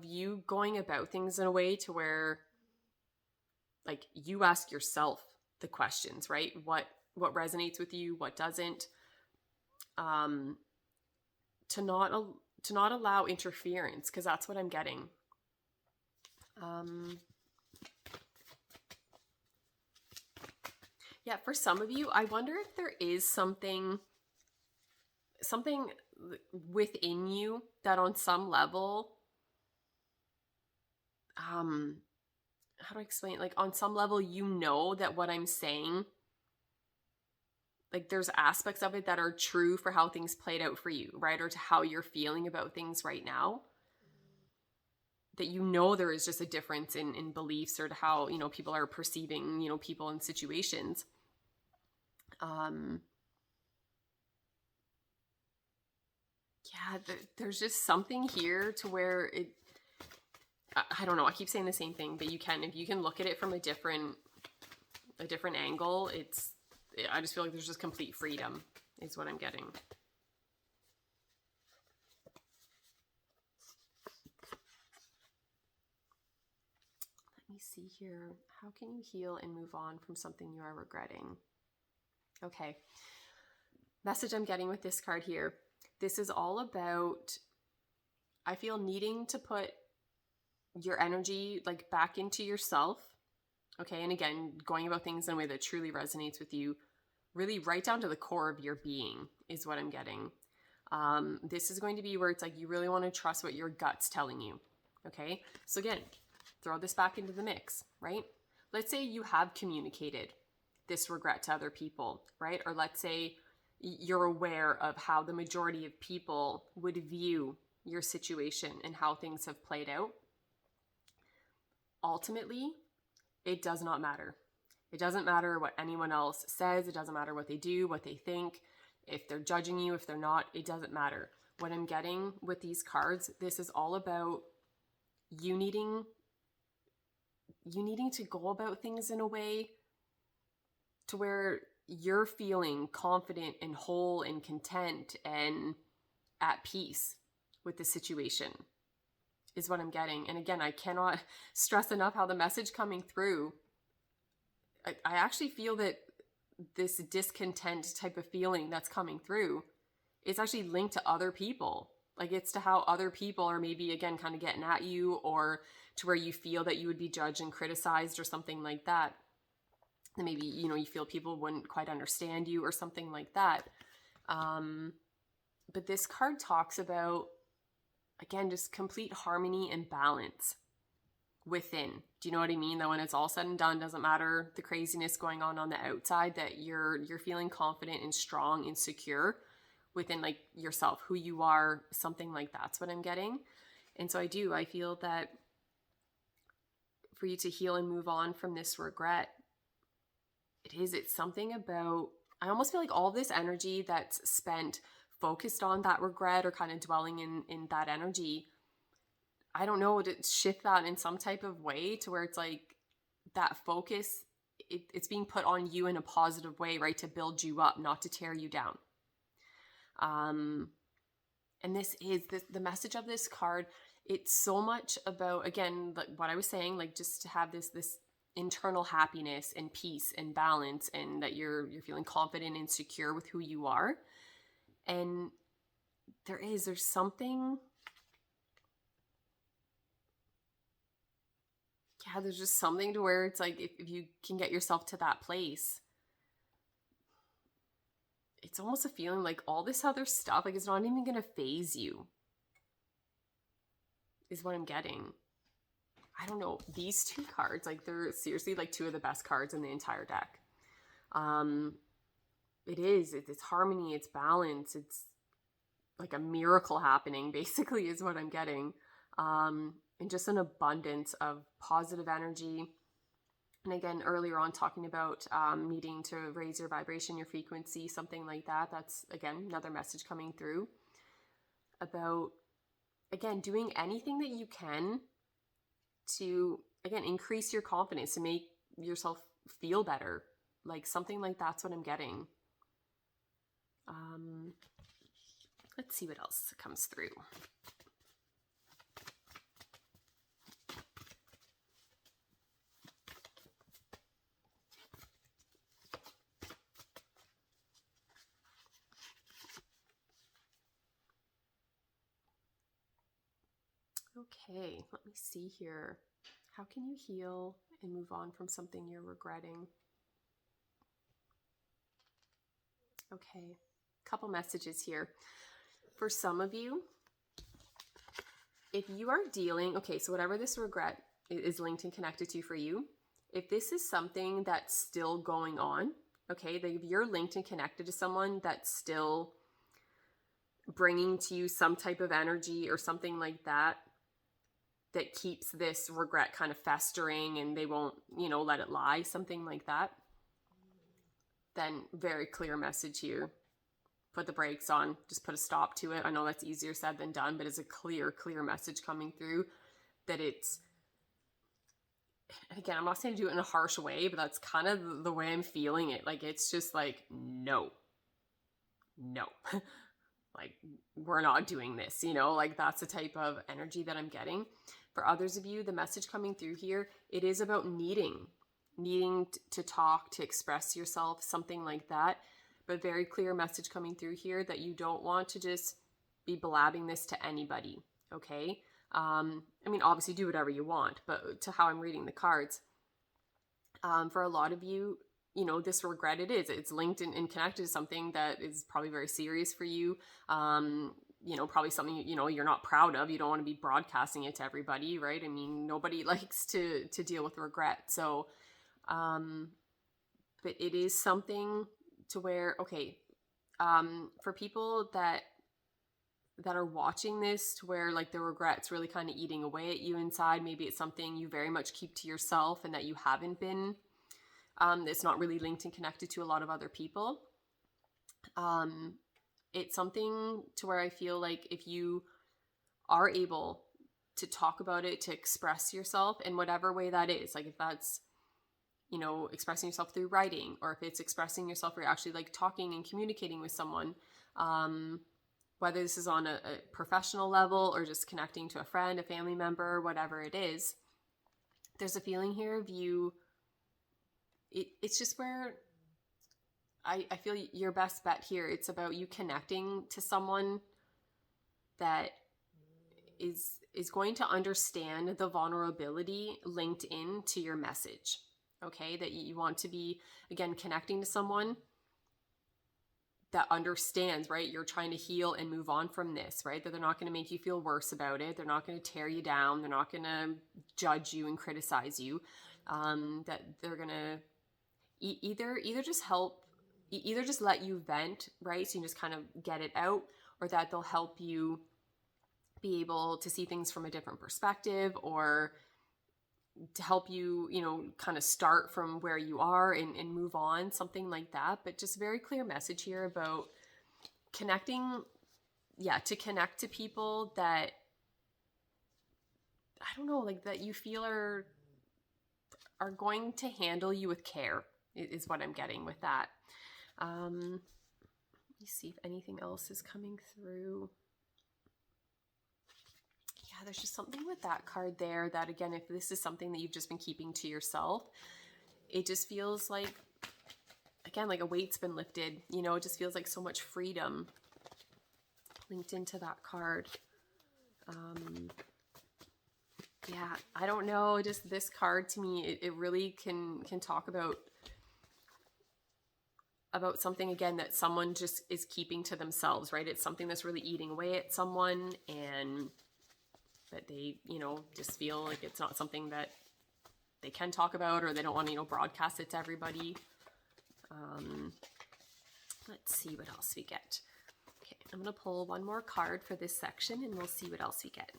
you going about things in a way to where like you ask yourself the questions, right? What resonates with you, what doesn't, to not allow interference, because that's what I'm getting. Yeah, for some of you, I wonder if there is something within you that on some level, how do I explain it? Like on some level, that what I'm saying, like there's aspects of it that are true for how things played out for you, right? Or to how you're feeling about things right now. That there is just a difference in beliefs or to how, people are perceiving, people and situations. there's just something here to where I don't know, I keep saying the same thing, but if you can look at it from a different angle, I just feel like there's just complete freedom is what I'm getting. Let me see here. How can you heal and move on from something you are regretting? Okay. Message I'm getting with this card here. This is all about, I feel, needing to put your energy like back into yourself. Okay. And again, going about things in a way that truly resonates with you, really right down to the core of your being is what I'm getting. This is going to be where it's like you really want to trust what your gut's telling you. Okay. So again, throw this back into the mix, right? Let's say you have communicated this regret to other people, right? Or let's say you're aware of how the majority of people would view your situation and how things have played out. Ultimately, it does not matter. It doesn't matter what anyone else says. It doesn't matter what they do, what they think, if they're judging you, if they're not. It doesn't matter. What I'm getting with these cards, this is all about you needing to go about things in a way to where you're feeling confident and whole and content and at peace with the situation is what I'm getting. And again, I cannot stress enough how the message coming through, I actually feel that this discontent type of feeling that's coming through is actually linked to other people. Like it's to how other people are maybe, again, kind of getting at you, or to where you feel that you would be judged and criticized or something like that. And maybe, you feel people wouldn't quite understand you or something like that. But this card talks about, again, just complete harmony and balance within. Do you know what I mean? That when it's all said and done, doesn't matter the craziness going on the outside, that you're feeling confident and strong and secure within like yourself, who you are, something like that's what I'm getting. And so I feel that for you to heal and move on from this regret, it's something about, I almost feel like all this energy that's spent focused on that regret or kind of dwelling in that energy, I don't know, to shift that in some type of way to where it's like that focus, it's being put on you in a positive way, right? To build you up, not to tear you down. And this is the message of this card. It's so much about, again, like what I was saying, like just to have this internal happiness and peace and balance, and that you're feeling confident and secure with who you are. And there's something, there's just something to where it's like if you can get yourself to that place, it's almost a feeling like all this other stuff, like it's not even going to phase you, is what I'm getting. I don't know, these two cards, like they're seriously like two of the best cards in the entire deck. It's harmony, it's balance, it's like a miracle happening, basically, is what I'm getting. And just an abundance of positive energy. And again, earlier on talking about needing to raise your vibration, your frequency, something like that. That's, again, another message coming through about, again, doing anything that you can to, again, increase your confidence, to make yourself feel better. Like something like that's what I'm getting. Let's see what else comes through. Okay, let me see here. How can you heal and move on from something you're regretting? Okay, couple messages here. For some of you, if you are dealing, okay, so whatever this regret is linked and connected to for you, if this is something that's still going on, okay, that if you're linked and connected to someone that's still bringing to you some type of energy or something like that, that keeps this regret kind of festering and they won't, let it lie, something like that, then very clear message here. put the brakes on, just put a stop to it. I know that's easier said than done, but it's a clear message coming through that it's, again, I'm not saying to do it in a harsh way, but that's kind of the way I'm feeling it. Like, it's just like, no, like, we're not doing this, you know, like that's the type of energy that I'm getting. For others of you, the message coming through here, it is about needing to talk, to express yourself, something like that. But very clear message coming through here that you don't want to just be blabbing this to anybody, okay? I mean, obviously do whatever you want, but to how I'm reading the cards, for a lot of you, you know, this regret, it's linked and connected to something that is probably very serious for you. You know, probably something, you know, you're not proud of. You don't want to be broadcasting it to everybody, right? I mean, nobody likes to deal with regret. So, but it is something to where, okay, for people that are watching this, to where like the regret's really kind of eating away at you inside. Maybe it's something you very much keep to yourself and that you haven't been, it's not really linked and connected to a lot of other people. It's something to where I feel like if you are able to talk about it, to express yourself in whatever way that is, like if that's, you know, expressing yourself through writing, or if it's expressing yourself where you're actually like talking and communicating with someone, whether this is on a professional level or just connecting to a friend, a family member, whatever it is, there's a feeling here of you, it's just where I feel your best bet here. It's about you connecting to someone that is going to understand the vulnerability linked in to your message. Okay, that you want to be, again, connecting to someone that understands, right? You're trying to heal and move on from this, right? That they're not going to make you feel worse about it. They're not going to tear you down. They're not going to judge you and criticize you. That they're going to either just help, either just let you vent, right? So you just kind of get it out, or that they'll help you be able to see things from a different perspective, or to help you, you know, kind of start from where you are and move on, something like that. But just very clear message here about connecting, to connect to people that, I don't know, like that you feel are going to handle you with care, is what I'm getting with that. Let me see if anything else is coming through. Yeah, there's just something with that card there that, again, if this is something that you've just been keeping to yourself, it just feels like, again, like a weight's been lifted, you know, it just feels like so much freedom linked into that card. Yeah, I don't know, just this card to me, it really can talk about something, again, that someone just is keeping to themselves, right? It's something that's really eating away at someone, and that they, you know, just feel like it's not something that they can talk about, or they don't want to, you know, broadcast it to everybody. Let's see what else we get. Okay, I'm going to pull one more card for this section, and we'll see what else we get.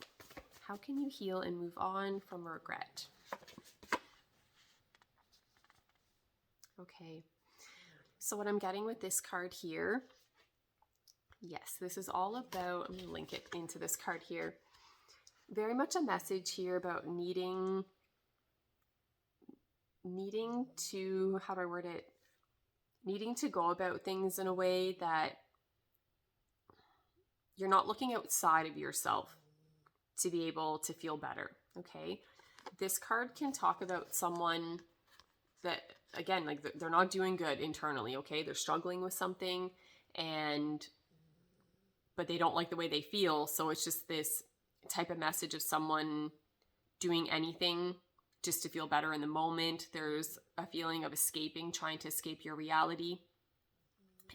How can you heal and move on from regret? Okay, so what I'm getting with this card here, yes, this is all about, I'm going to link it into this card here. Very much a message here about needing to, how do I word it? Needing to go about things in a way that you're not looking outside of yourself to be able to feel better, okay? This card can talk about someone that, again, like they're not doing good internally, okay? They're struggling with something, but they don't like the way they feel, so it's just this type of message of someone doing anything just to feel better in the moment. There's a feeling of escaping, trying to escape your reality,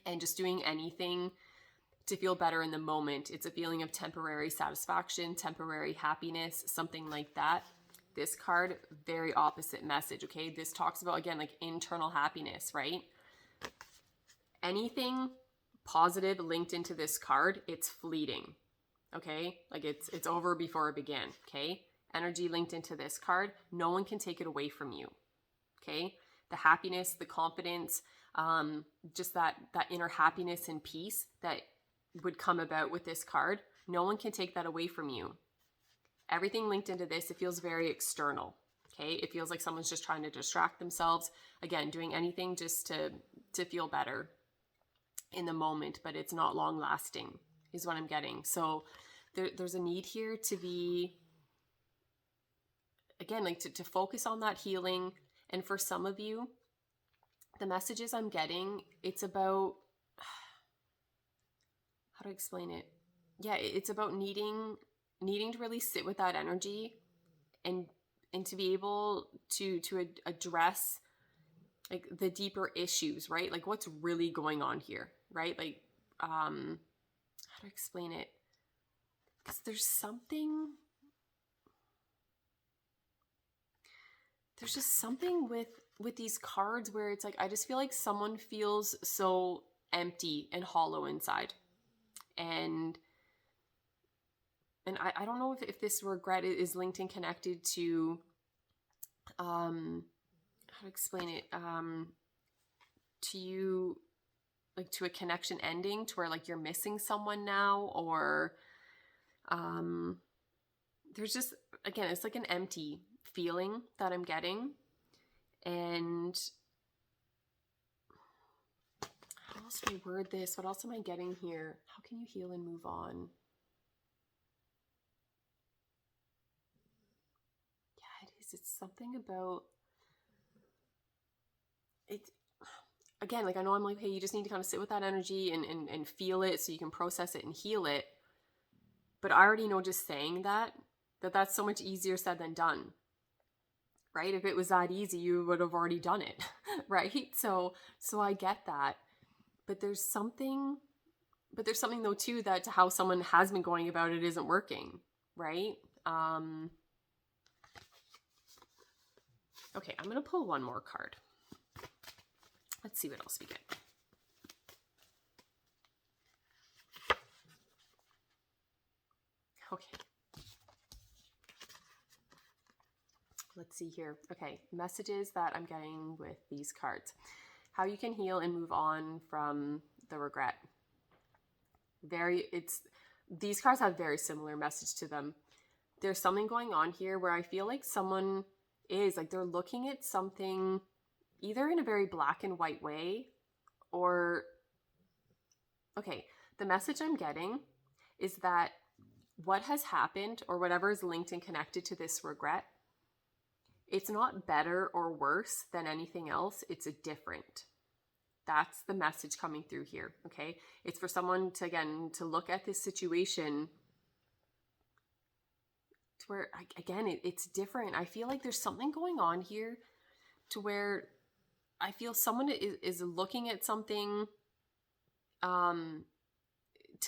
and just doing anything to feel better in the moment. It's a feeling of temporary satisfaction, temporary happiness, something like that. This card, very opposite message, okay? This talks about, again, like internal happiness, right? Anything positive linked into this card, it's fleeting. Okay, like it's over before it began. Okay, energy linked into this card, no one can take it away from you. Okay, the happiness, the confidence, just that inner happiness and peace that would come about with this card. No one can take that away from you. Everything linked into this, it feels very external. Okay, it feels like someone's just trying to distract themselves. Again, doing anything just to feel better in the moment, but it's not long lasting, is what I'm getting. So there's a need here to be, again, like to focus on that healing. And for some of you, the messages I'm getting, it's about, how to explain it? Yeah, it's about needing to really sit with that energy and to be able to address like the deeper issues, right? Like what's really going on here, right? Like how to explain it? Because there's just something with these cards where it's like I just feel like someone feels so empty and hollow inside. And I don't know if this regret is linked and connected to how to explain it, to you, like to a connection ending, to where like you're missing someone now, or there's just, again, it's like an empty feeling that I'm getting. And how else do I word this? What else am I getting here? How can you heal and move on? Yeah, it is. It's something about it. Again, like I know I'm like, hey, you just need to kind of sit with that energy and feel it so you can process it and heal it. But I already know, just saying that's so much easier said than done. Right? If it was that easy, you would have already done it. Right? So I get that. But there's something though too, that how someone has been going about it isn't working. Right? Okay, I'm going to pull one more card. Let's see what else we get. Okay. Let's see here. Okay, messages that I'm getting with these cards. How you can heal and move on from the regret. These cards have very similar message to them. There's something going on here where I feel like someone is like, they're looking at something either in a very black and white way, or, okay, the message I'm getting is that what has happened, or whatever is linked and connected to this regret, it's not better or worse than anything else. It's a different. That's the message coming through here. Okay. It's for someone to, again, to look at this situation to where, again, it's different. I feel like there's something going on here to where I feel someone is looking at something to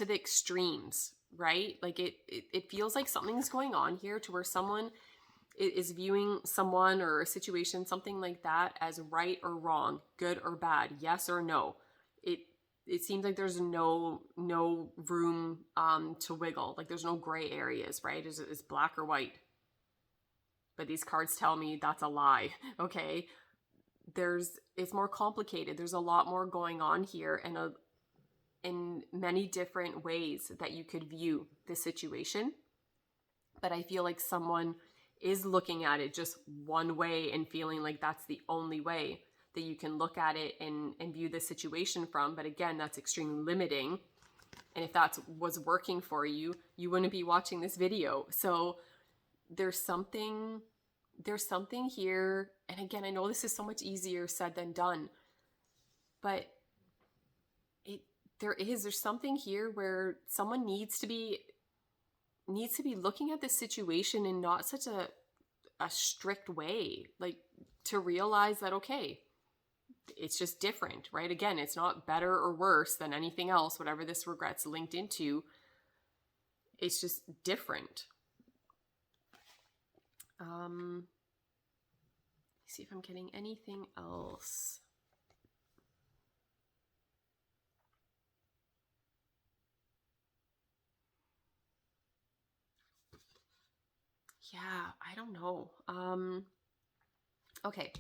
the extremes, right? Like it feels like something's going on here to where someone is viewing someone or a situation, something like that, as right or wrong, good or bad, yes or no. It seems like there's no room to wiggle. Like there's no gray areas, right? It's black or white. But these cards tell me that's a lie. Okay, it's more complicated. There's a lot more going on here, and in many different ways that you could view the situation. But I feel like someone is looking at it just one way and feeling like that's the only way that you can look at it and view the situation from. But again, that's extremely limiting. And if that was working for you, you wouldn't be watching this video. So there's something here. And again, I know this is so much easier said than done, but there's something here where someone needs to be looking at this situation in not such a strict way, like to realize that, okay, it's just different, right? Again, it's not better or worse than anything else, whatever this regret's linked into. It's just different. See if I'm getting anything else. Yeah, I don't know. Okay.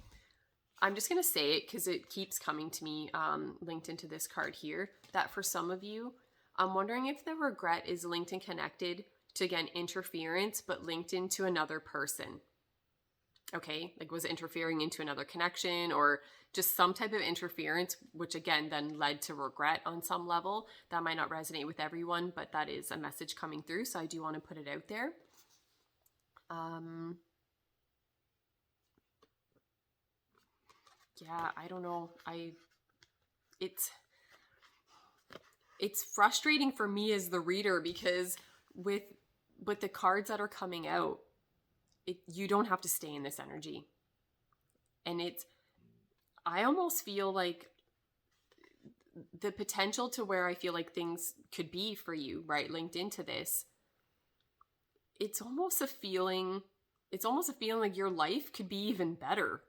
I'm just going to say it because it keeps coming to me linked into this card here, that for some of you, I'm wondering if the regret is linked and connected to, again, interference, but linked into another person. Okay, like was interfering into another connection or just some type of interference, which again then led to regret on some level. That might not resonate with everyone, but that is a message coming through, so I do want to put it out there. Yeah, I don't know. It's frustrating for me as the reader because with the cards that are coming out, you don't have to stay in this energy. And I almost feel like the potential to where I feel like things could be for you, right, linked into this, it's almost a feeling like your life could be even better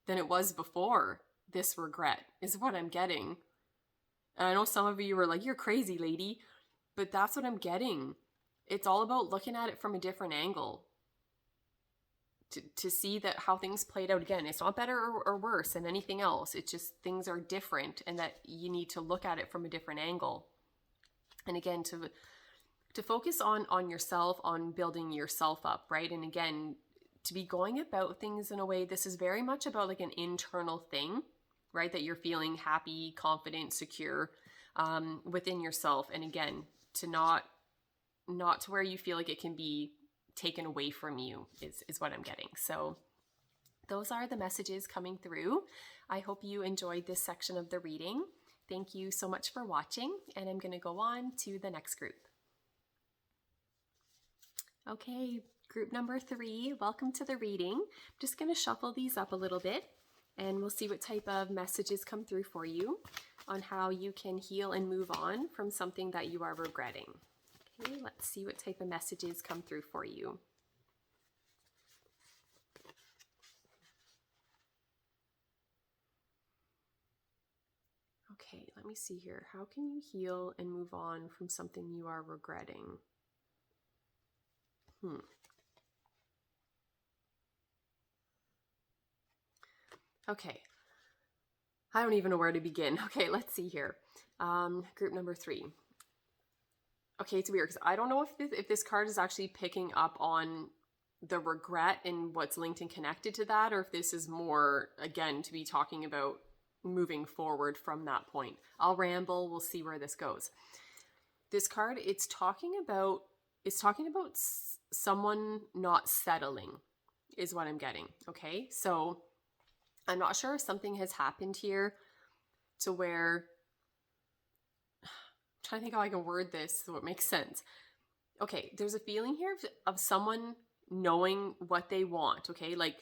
than it was before this regret, is what I'm getting. And I know some of you were like, you're crazy, lady, but that's what I'm getting. It's all about looking at it from a different angle. To see that how things played out again. It's not better or worse than anything else. It's just things are different and that you need to look at it from a different angle. And again, to focus on yourself, on building yourself up, right? And again, to be going about things in a way, this is very much about like an internal thing, right? That you're feeling happy, confident, secure within yourself. And again, to not to where you feel like it can be taken away from you is what I'm getting. So those are the messages coming through. I hope you enjoyed this section of the reading. Thank you so much for watching, and I'm going to go on to the next group. Okay, group number 3, welcome to the reading. I'm just going to shuffle these up a little bit, and we'll see what type of messages come through for you on how you can heal and move on from something that you are regretting. Okay, let's see what type of messages come through for you. Okay, let me see here. How can you heal and move on from something you are regretting? Okay, I don't even know where to begin. Okay, let's see here. Group number 3. Okay, it's weird because I don't know if this card is actually picking up on the regret and what's linked and connected to that, or if this is more, again, to be talking about moving forward from that point. I'll ramble. We'll see where this goes. This card, it's talking about someone not settling is what I'm getting. Okay, so I'm not sure if something has happened here to where, trying to think how I can word this so it makes sense. Okay, there's a feeling here of someone knowing what they want, okay, like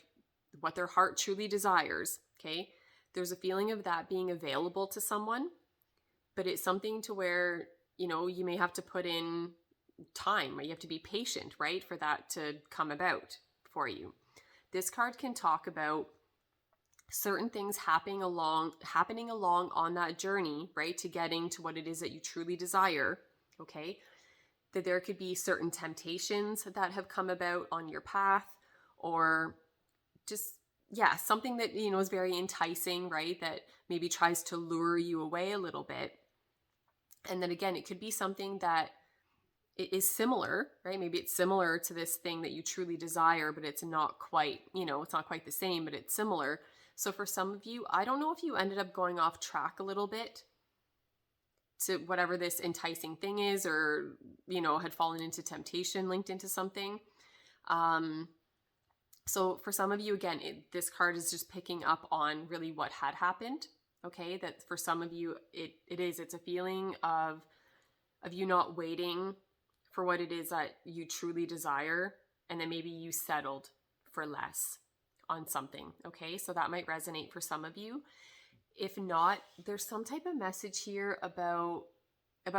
what their heart truly desires, okay? There's a feeling of that being available to someone, but it's something to where, you know, you may have to put in time, or you have to be patient, right, for that to come about for you. This card can talk about certain things happening along on that journey, right, to getting to what it is that you truly desire, okay? That there could be certain temptations that have come about on your path, or just, yeah, something that, you know, is very enticing, right, that maybe tries to lure you away a little bit. And then again, it could be something that is similar, right? Maybe it's similar to this thing that you truly desire, but it's not quite, you know, it's not quite the same, but it's similar. So for some of you, I don't know if you ended up going off track a little bit to whatever this enticing thing is, or, you know, had fallen into temptation linked into something. So for some of you, again, this card is just picking up on really what had happened. Okay, that for some of you, it's a feeling of you not waiting for what it is that you truly desire, and then maybe you settled for less on something. Okay, so that might resonate for some of you. If not, there's some type of message here about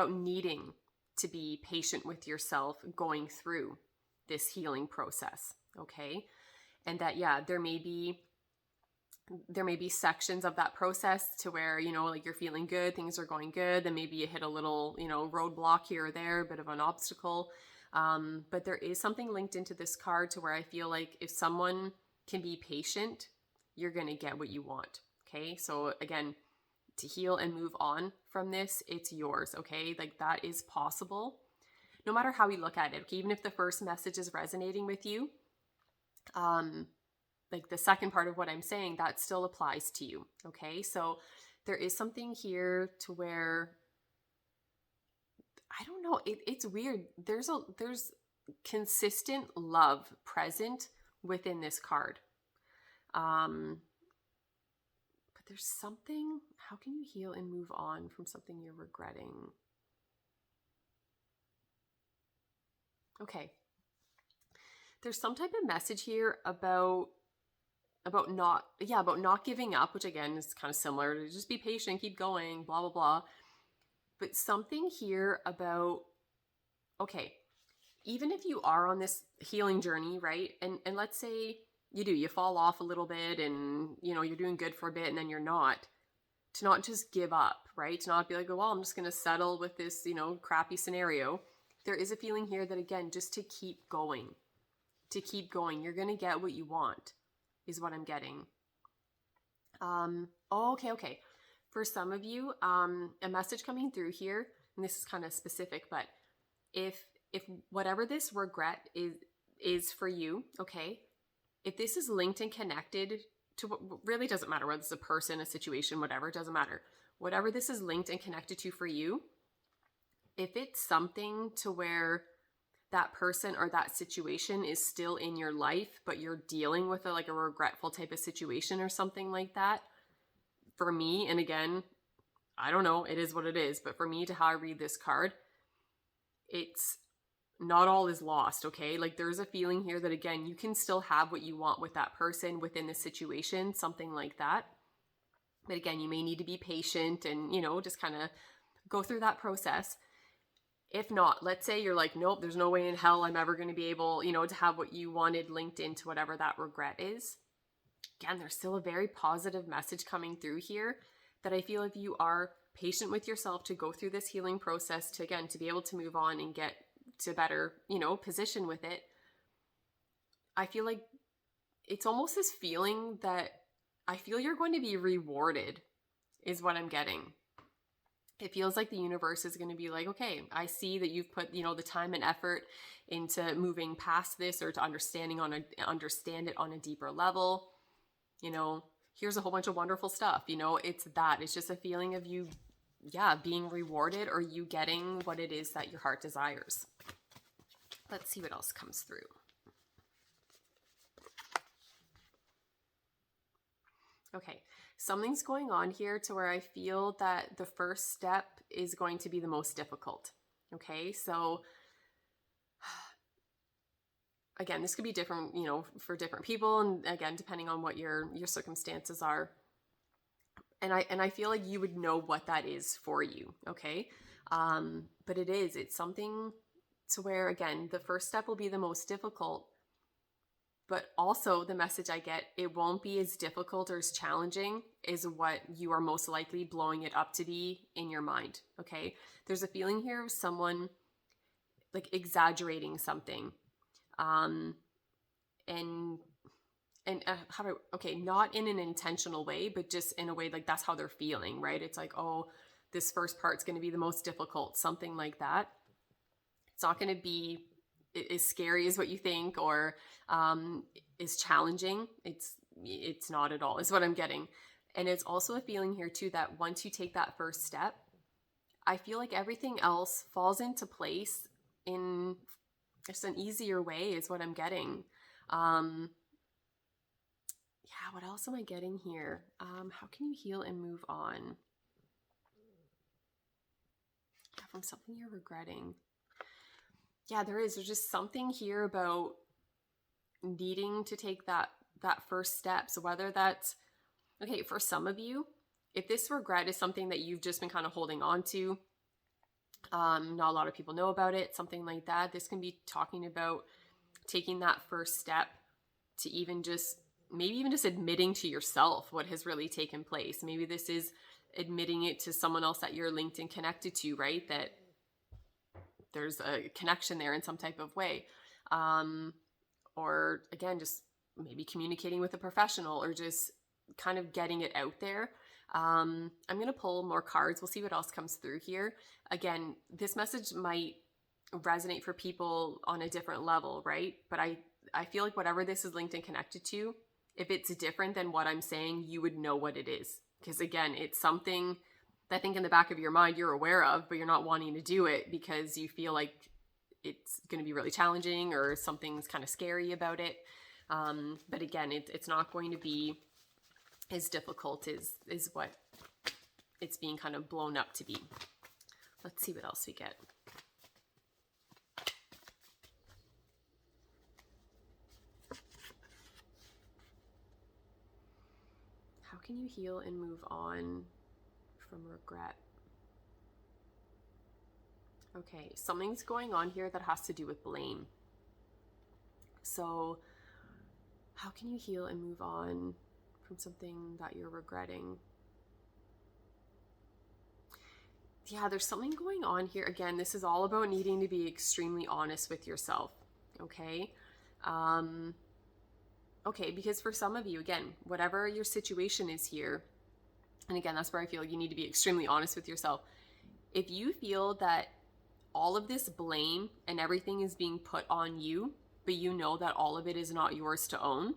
needing to be patient with yourself going through this healing process. Okay, and that, yeah, there may be sections of that process to where, you know, like you're feeling good, things are going good, then maybe you hit a little, you know, roadblock here or there, a bit of an obstacle. But there is something linked into this card to where I feel like if someone can be patient, you're going to get what you want. Okay, so again, to heal and move on from this, it's yours. Okay, like that is possible no matter how we look at it. Okay? Even if the first message is resonating with you, like the second part of what I'm saying, that still applies to you. Okay, so there is something here to where, I don't know, it's weird. There's consistent love present within this card. But there's something, how can you heal and move on from something you're regretting? Okay. There's some type of message here about not giving up, which again is kind of similar to just be patient, keep going, blah, blah, blah. But something here about, okay, even if you are on this healing journey, right? And let's say you fall off a little bit and, you're doing good for a bit and then you're not, to not just give up, right? To not be like, oh, well, I'm just going to settle with this, crappy scenario. There is a feeling here that, again, just to keep going, you're going to get what you want is what I'm getting. Okay. For some of you, a message coming through here, and this is kind of specific, but if whatever this regret is for you, okay, if this is linked and connected to what really doesn't matter, whether it's a person, a situation, whatever, it doesn't matter. Whatever this is linked and connected to for you, if it's something to where that person or that situation is still in your life, but you're dealing with a regretful type of situation or something like that, for me, and again, I don't know, it is what it is, but for me, to how I read this card, it's not all is lost, okay? Like there's a feeling here that, again, you can still have what you want with that person within the situation, something like that. But again, you may need to be patient and, just kind of go through that process. If not, let's say you're like, nope, there's no way in hell I'm ever going to be able, to have what you wanted linked into whatever that regret is. Again, there's still a very positive message coming through here that I feel if you are patient with yourself to go through this healing process to be able to move on and get to better, position with it. I feel like it's almost this feeling that I feel you're going to be rewarded is what I'm getting. It feels like the universe is going to be like, okay, I see that you've put, the time and effort into moving past this or to understand it on a deeper level. Here's a whole bunch of wonderful stuff. It's just a feeling of you, being rewarded or you getting what it is that your heart desires. Let's see what else comes through. Okay, something's going on here to where I feel that the first step is going to be the most difficult. Okay, so again, this could be different, for different people, and again, depending on what your circumstances are. And I feel like you would know what that is for you, okay? But it's something to where, again, the first step will be the most difficult, but also the message I get, it won't be as difficult or as challenging as what you are most likely blowing it up to be in your mind, okay? There's a feeling here of someone like exaggerating something. Not in an intentional way, but just in a way like that's how they're feeling, right? It's like, oh, this first part's going to be the most difficult, something like that. It's not going to be as scary as what you think or is challenging. It's not at all, is what I'm getting. And it's also a feeling here too that once you take that first step, I feel like everything else falls into place in just an easier way is what I'm getting. What else am I getting here? How can you heal and move on? From something you're regretting. There's just something here about needing to take that first step. So whether that's, okay, for some of you, if this regret is something that you've just been kind of holding on to, not a lot of people know about it, something like that, this can be talking about taking that first step to maybe even just admitting to yourself what has really taken place. Maybe this is admitting it to someone else that you're linked and connected to, right? That there's a connection there in some type of way. Or again, just maybe communicating with a professional or just kind of getting it out there. I'm going to pull more cards. We'll see what else comes through here. Again, this message might resonate for people on a different level, right? But I feel like whatever this is linked and connected to, if it's different than what I'm saying, you would know what it is. Because again, it's something that I think in the back of your mind you're aware of, but you're not wanting to do it because you feel like it's going to be really challenging or something's kind of scary about it. But again, it's not going to be as difficult is what it's being kind of blown up to be. Let's see what else we get. How can you heal and move on from regret? Okay, something's going on here that has to do with blame. So, how can you heal and move on from something that you're regretting? Yeah, there's something going on here. Again, this is all about needing to be extremely honest with yourself, okay? Okay, because for some of you, again, whatever your situation is here, and again, that's where I feel like you need to be extremely honest with yourself. If you feel that all of this blame and everything is being put on you, but you know that all of it is not yours to own,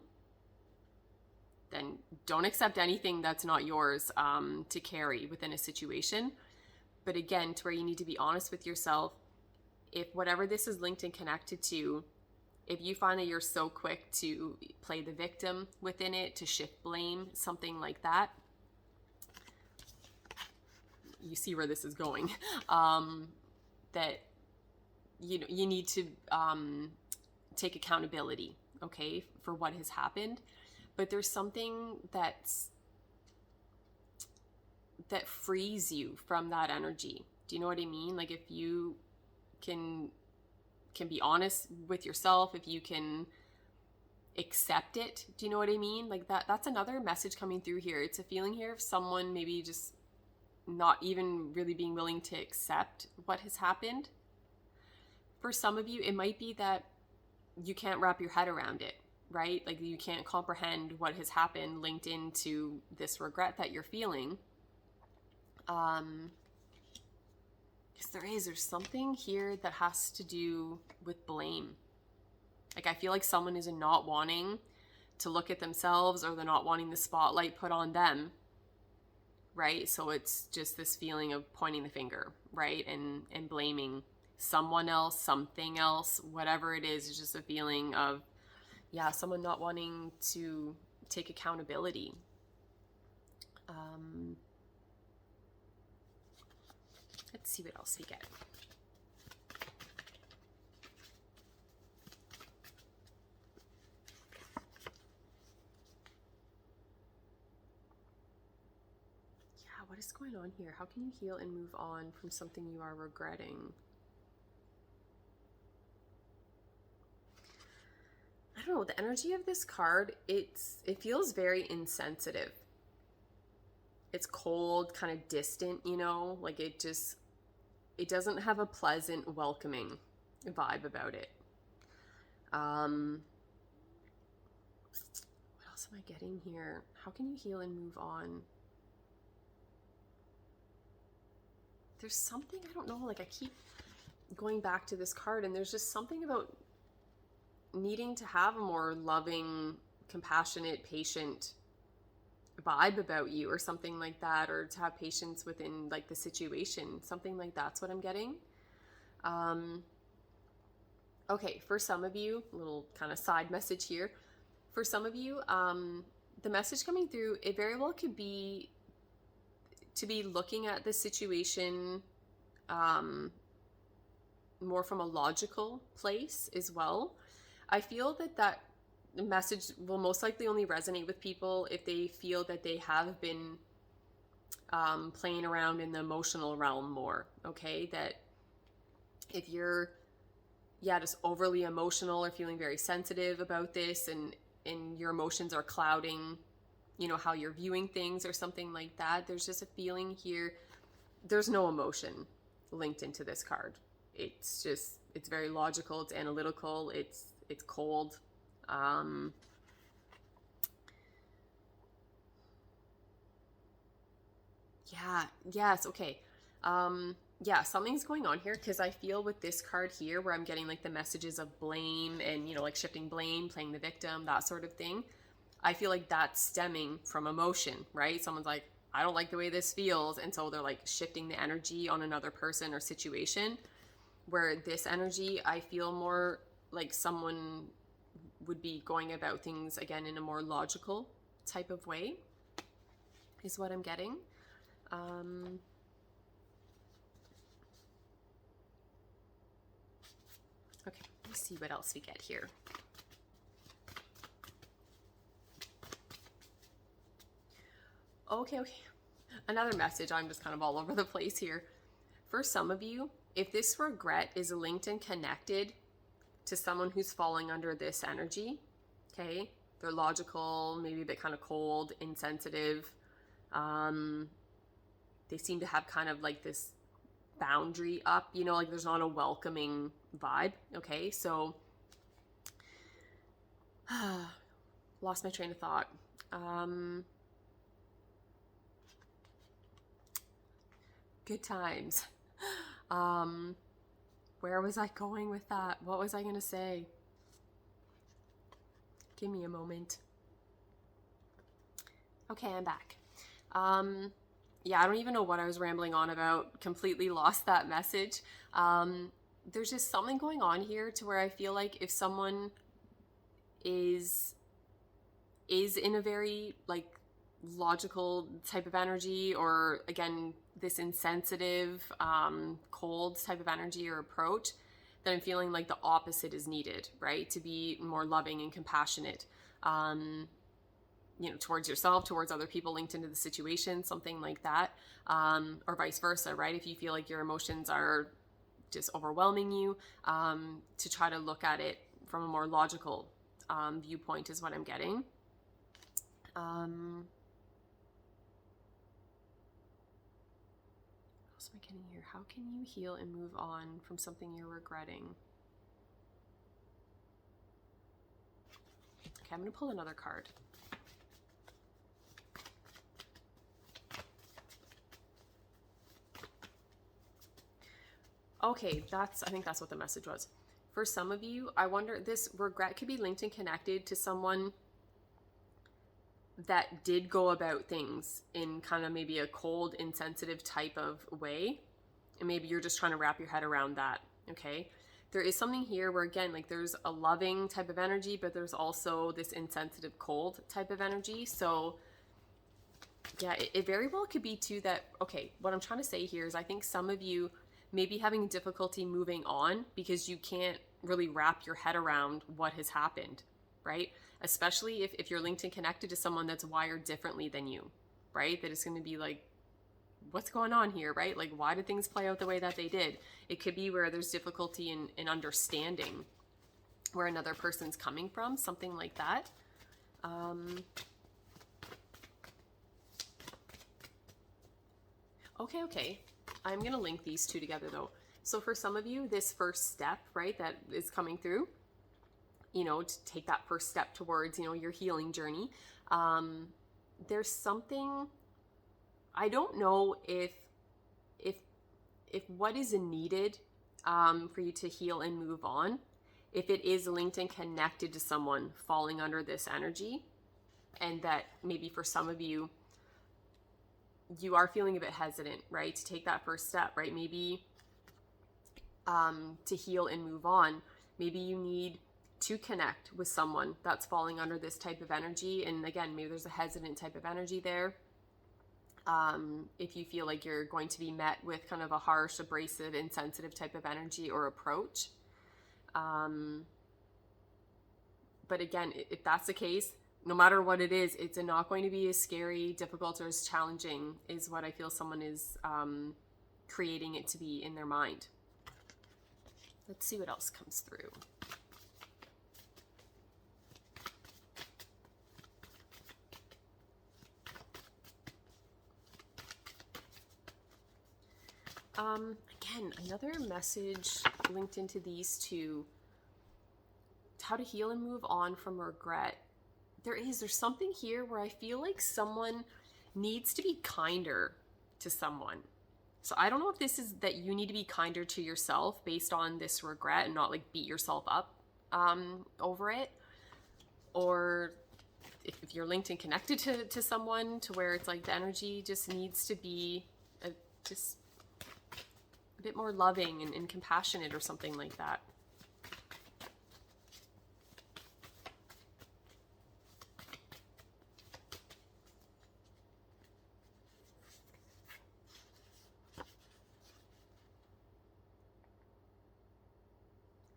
then don't accept anything that's not yours to carry within a situation. But again, to where you need to be honest with yourself, if whatever this is linked and connected to, if you find that you're so quick to play the victim within it, to shift blame, something like that, you see where this is going, that you need to take accountability, okay, for what has happened. But there's something that frees you from that energy. Do you know what I mean? Like if you can be honest with yourself, if you can accept it, do you know what I mean? Like that's another message coming through here. It's a feeling here of someone maybe just not even really being willing to accept what has happened. For some of you, it might be that you can't wrap your head around it, right? Like you can't comprehend what has happened linked into this regret that you're feeling. Because there's something here that has to do with blame. Like I feel like someone is not wanting to look at themselves, or they're not wanting the spotlight put on them, right? So it's just this feeling of pointing the finger, right? And blaming someone else, something else, whatever it is. It's just a feeling of, yeah, someone not wanting to take accountability. Let's see what else we get. Yeah, what is going on here? How can you heal and move on from something you are regretting? I don't know, the energy of this card, it feels very insensitive. It's cold, kind of distant, like it doesn't have a pleasant, welcoming vibe about it. What else am I getting here? How can you heal and move on? There's something, I don't know, like I keep going back to this card, and there's just something about needing to have a more loving, compassionate, patient vibe about you, or something like that, or to have patience within like the situation, something like that's what I'm getting. Okay, for some of you, a little kind of side message here, for some of you, the message coming through, it very well could be to be looking at the situation more from a logical place as well. I feel that the message will most likely only resonate with people if they feel that they have been playing around in the emotional realm more, okay? That if you're, just overly emotional or feeling very sensitive about this, and your emotions are clouding, how you're viewing things or something like that, there's just a feeling here, there's no emotion linked into this card. It's very logical, it's analytical, it's cold. Yeah, yes, okay. Yeah, something's going on here because I feel with this card here where I'm getting like the messages of blame and, like shifting blame, playing the victim, that sort of thing. I feel like that's stemming from emotion, right? Someone's like, I don't like the way this feels. And so they're like shifting the energy on another person or situation. Where this energy, I feel more like someone would be going about things again in a more logical type of way, is what I'm getting. Okay, let's see what else we get here. Okay. Another message. I'm just kind of all over the place here. For some of you, if this regret is linked and connected to someone who's falling under this energy, okay, they're logical, maybe a bit kind of cold, insensitive. They seem to have kind of like this boundary up, like there's not a welcoming vibe. Okay, so lost my train of thought. Good times. Where was I going with that? What was I going to say? Give me a moment. Okay, I'm back. Yeah, I don't even know what I was rambling on about. Completely lost that message. There's just something going on here to where I feel like if someone is in a very like logical type of energy, or again this insensitive, cold type of energy or approach, then I'm feeling like the opposite is needed, right? To be more loving and compassionate, towards yourself, towards other people linked into the situation, something like that, or vice versa, right? If you feel like your emotions are just overwhelming you, to try to look at it from a more logical viewpoint is what I'm getting. What else am I getting here? How can you heal and move on from something you're regretting? Okay, I'm going to pull another card. Okay, I think that's what the message was. For some of you, I wonder, this regret could be linked and connected to someone that did go about things in kind of maybe a cold, insensitive type of way. And maybe you're just trying to wrap your head around that, okay? There is something here where, again, like there's a loving type of energy, but there's also this insensitive, cold type of energy. So yeah, it very well could be too that, okay, what I'm trying to say here is I think some of you may be having difficulty moving on because you can't really wrap your head around what has happened, right? Especially if you're linked and connected to someone that's wired differently than you, right? That it's going to be like, what's going on here, right? Like, why did things play out the way that they did? It could be where there's difficulty in understanding where another person's coming from, something like that. Okay. I'm going to link these two together though. So for some of you, this first step, right, that is coming through, to take that first step towards, your healing journey. There's something, I don't know if what is needed for you to heal and move on, if it is linked and connected to someone falling under this energy, and that maybe for some of you, you are feeling a bit hesitant, right, to take that first step, right? Maybe to heal and move on, maybe you need to connect with someone that's falling under this type of energy. And again, maybe there's a hesitant type of energy there. If you feel like you're going to be met with kind of a harsh, abrasive, insensitive type of energy or approach. But again, if that's the case, no matter what it is, it's not going to be as scary, difficult, or as challenging is what I feel someone is creating it to be in their mind. Let's see what else comes through. Again, another message linked into these two. How to heal and move on from regret. There's something here where I feel like someone needs to be kinder to someone. So I don't know if this is that you need to be kinder to yourself based on this regret and not like beat yourself up over it, or if you're linked and connected to someone to where it's like the energy just needs to be just a bit more loving and compassionate or something like that.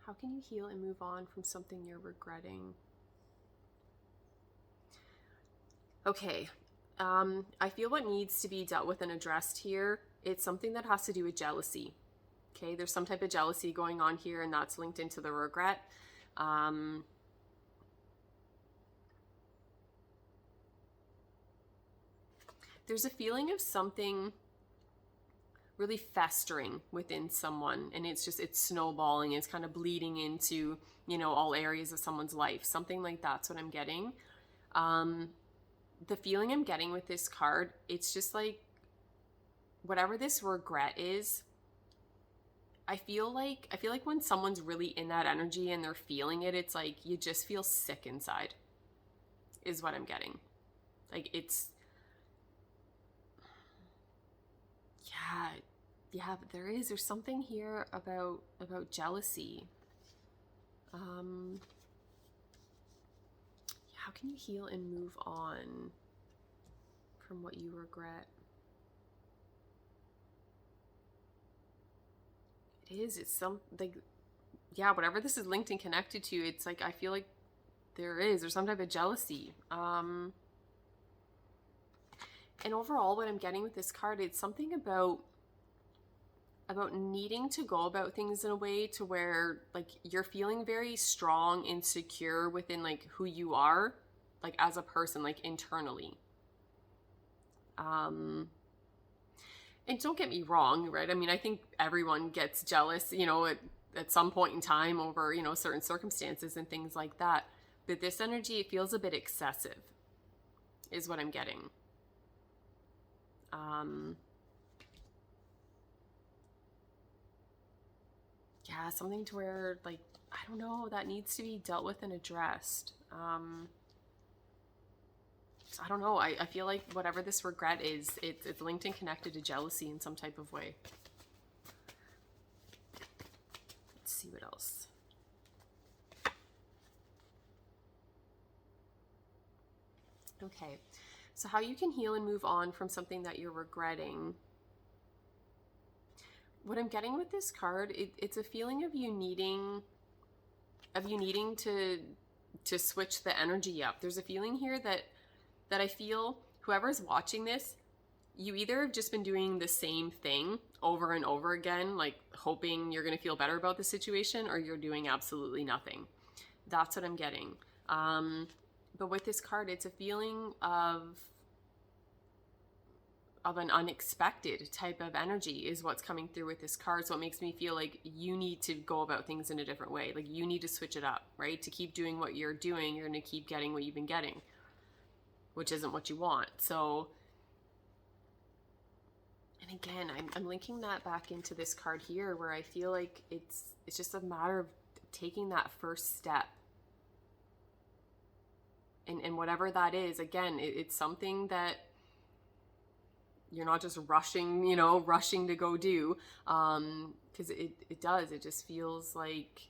How can you heal and move on from something you're regretting? Okay, I feel what needs to be dealt with and addressed here, it's something that has to do with jealousy. Okay, there's some type of jealousy going on here, and that's linked into the regret. There's a feeling of something really festering within someone, and it's snowballing, it's kind of bleeding into, all areas of someone's life, something like that's what I'm getting. The feeling I'm getting with this card, it's just like whatever this regret is, I feel like when someone's really in that energy and they're feeling it, it's like you just feel sick inside is what I'm getting. Like yeah, but there's something here about jealousy. How can you heal and move on from what you regret? It's some, like, yeah, whatever this is linked and connected to, it's like I feel like there's some type of jealousy. And overall, what I'm getting with this card, it's something about needing to go about things in a way to where like you're feeling very strong and secure within like who you are, like as a person, like internally. And don't get me wrong, right? I mean, I think everyone gets jealous, at some point in time over, certain circumstances and things like that. But this energy, it feels a bit excessive, is what I'm getting. Yeah, something to where, like, I don't know, that needs to be dealt with and addressed. So I don't know. I feel like whatever this regret is, it's linked and connected to jealousy in some type of way. Let's see what else. Okay, so how you can heal and move on from something that you're regretting. What I'm getting with this card, it's a feeling of you needing to switch the energy up. There's a feeling here that I feel whoever's watching this, you either have just been doing the same thing over and over again, like hoping you're going to feel better about the situation, or you're doing absolutely nothing. That's what I'm getting. But with this card, it's a feeling of an unexpected type of energy is what's coming through with this card. So it makes me feel like you need to go about things in a different way. Like you need to switch it up, right? To keep doing what you're doing, you're going to keep getting what you've been getting, which isn't what you want. So, and again, I'm linking that back into this card here, where I feel like it's just a matter of taking that first step. And whatever that is, again, it's something that you're not just rushing to go do, because it just feels like,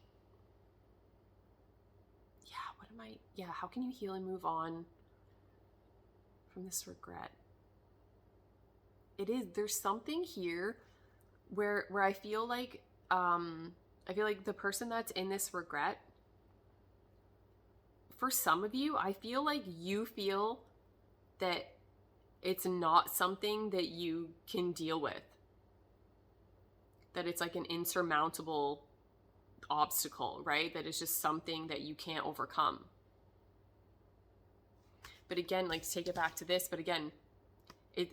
how can you heal and move on from this regret? There's something here where I feel like the person that's in this regret, for some of you, I feel like you feel that it's not something that you can deal with. That it's like an insurmountable obstacle, right? That it's just something that you can't overcome. But again, like to take it back to this, but again,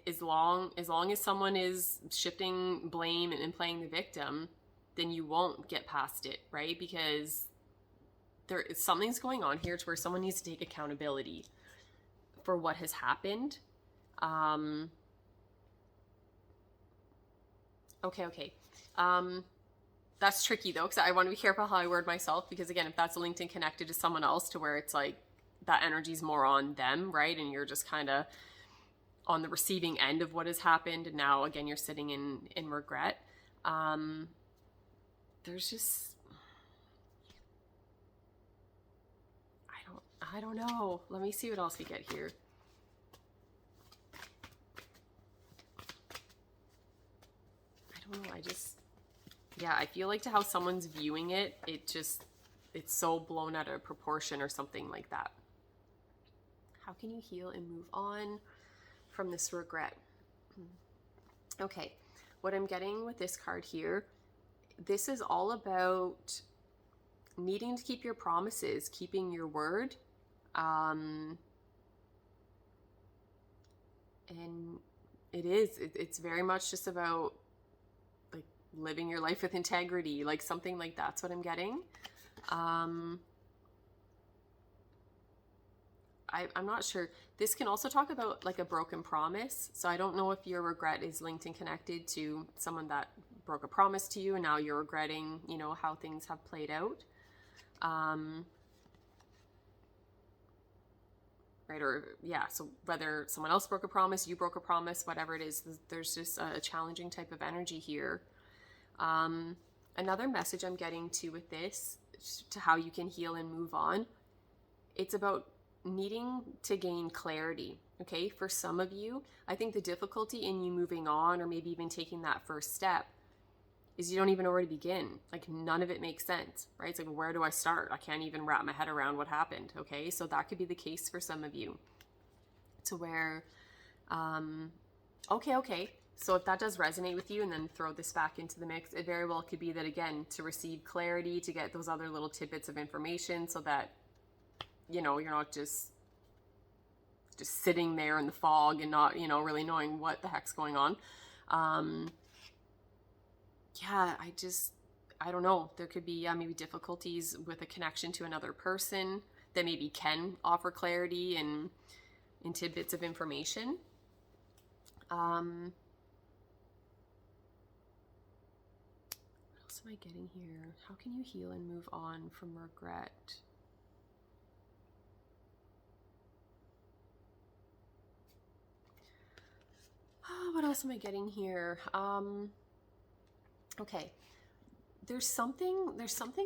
as long as someone is shifting blame and playing the victim, then you won't get past it, right? Because something's going on here to where someone needs to take accountability for what has happened. Okay. That's tricky though, because I want to be careful how I word myself, because again, if that's linked and connected to someone else to where it's like that energy's more on them, right? And you're just kind of on the receiving end of what has happened, and now again you're sitting in regret. There's just I don't know. Let me see what else we get here. I don't know. I feel like to how someone's viewing it, it's so blown out of proportion or something like that. How can you heal and move on from this regret? Okay, what I'm getting with this card here, this is all about needing to keep your promises, keeping your word. And it's very much just about like living your life with integrity, like something like that's what I'm getting. I'm not sure. This can also talk about like a broken promise. So I don't know if your regret is linked and connected to someone that broke a promise to you and now you're regretting, how things have played out. Right? Or so whether someone else broke a promise, you broke a promise, whatever it is, there's just a challenging type of energy here. Another message I'm getting to with this, to how you can heal and move on, it's about needing to gain clarity. Okay, for some of you, I think the difficulty in you moving on or maybe even taking that first step is you don't even know where to begin. Like none of it makes sense, right? It's like, where do I start? I can't even wrap my head around what happened. Okay, so that could be the case for some of you, to where okay, so if that does resonate with you, and then throw this back into the mix, it very well could be that, again, to receive clarity, to get those other little tidbits of information so that you're not just sitting there in the fog and not really knowing what the heck's going on. I don't know. There could be maybe difficulties with a connection to another person that maybe can offer clarity and tidbits of information. What else am I getting here? How can you heal and move on from regret? What else am I getting here? Okay. There's something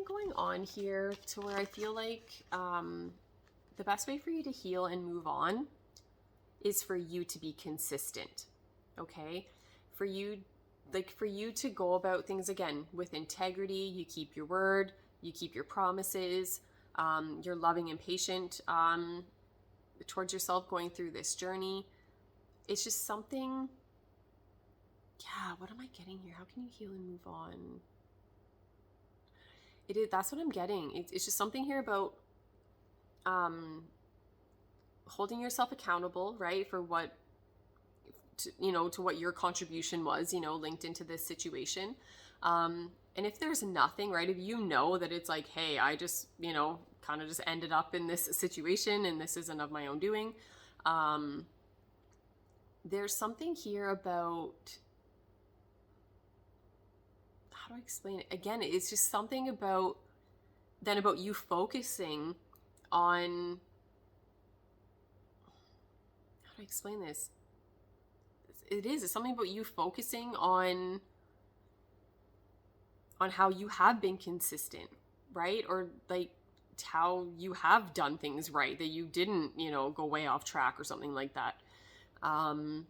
going on here to where I feel like the best way for you to heal and move on is for you to be consistent. Okay? For you to go about things again with integrity. You keep your word, you keep your promises, you're loving and patient towards yourself going through this journey. It's just something. What am I getting here? How can you heal and move on? That's what I'm getting. It's just something here about holding yourself accountable, right? For what, to what your contribution was, linked into this situation. And if there's nothing, right? If that it's like, hey, I just, kind of just ended up in this situation and this isn't of my own doing. There's something here about, how do I explain it? Again, it's just something about you focusing on, how do I explain this? It's something about you focusing on how you have been consistent, right? Or like how you have done things right, that you didn't, go way off track or something like that. What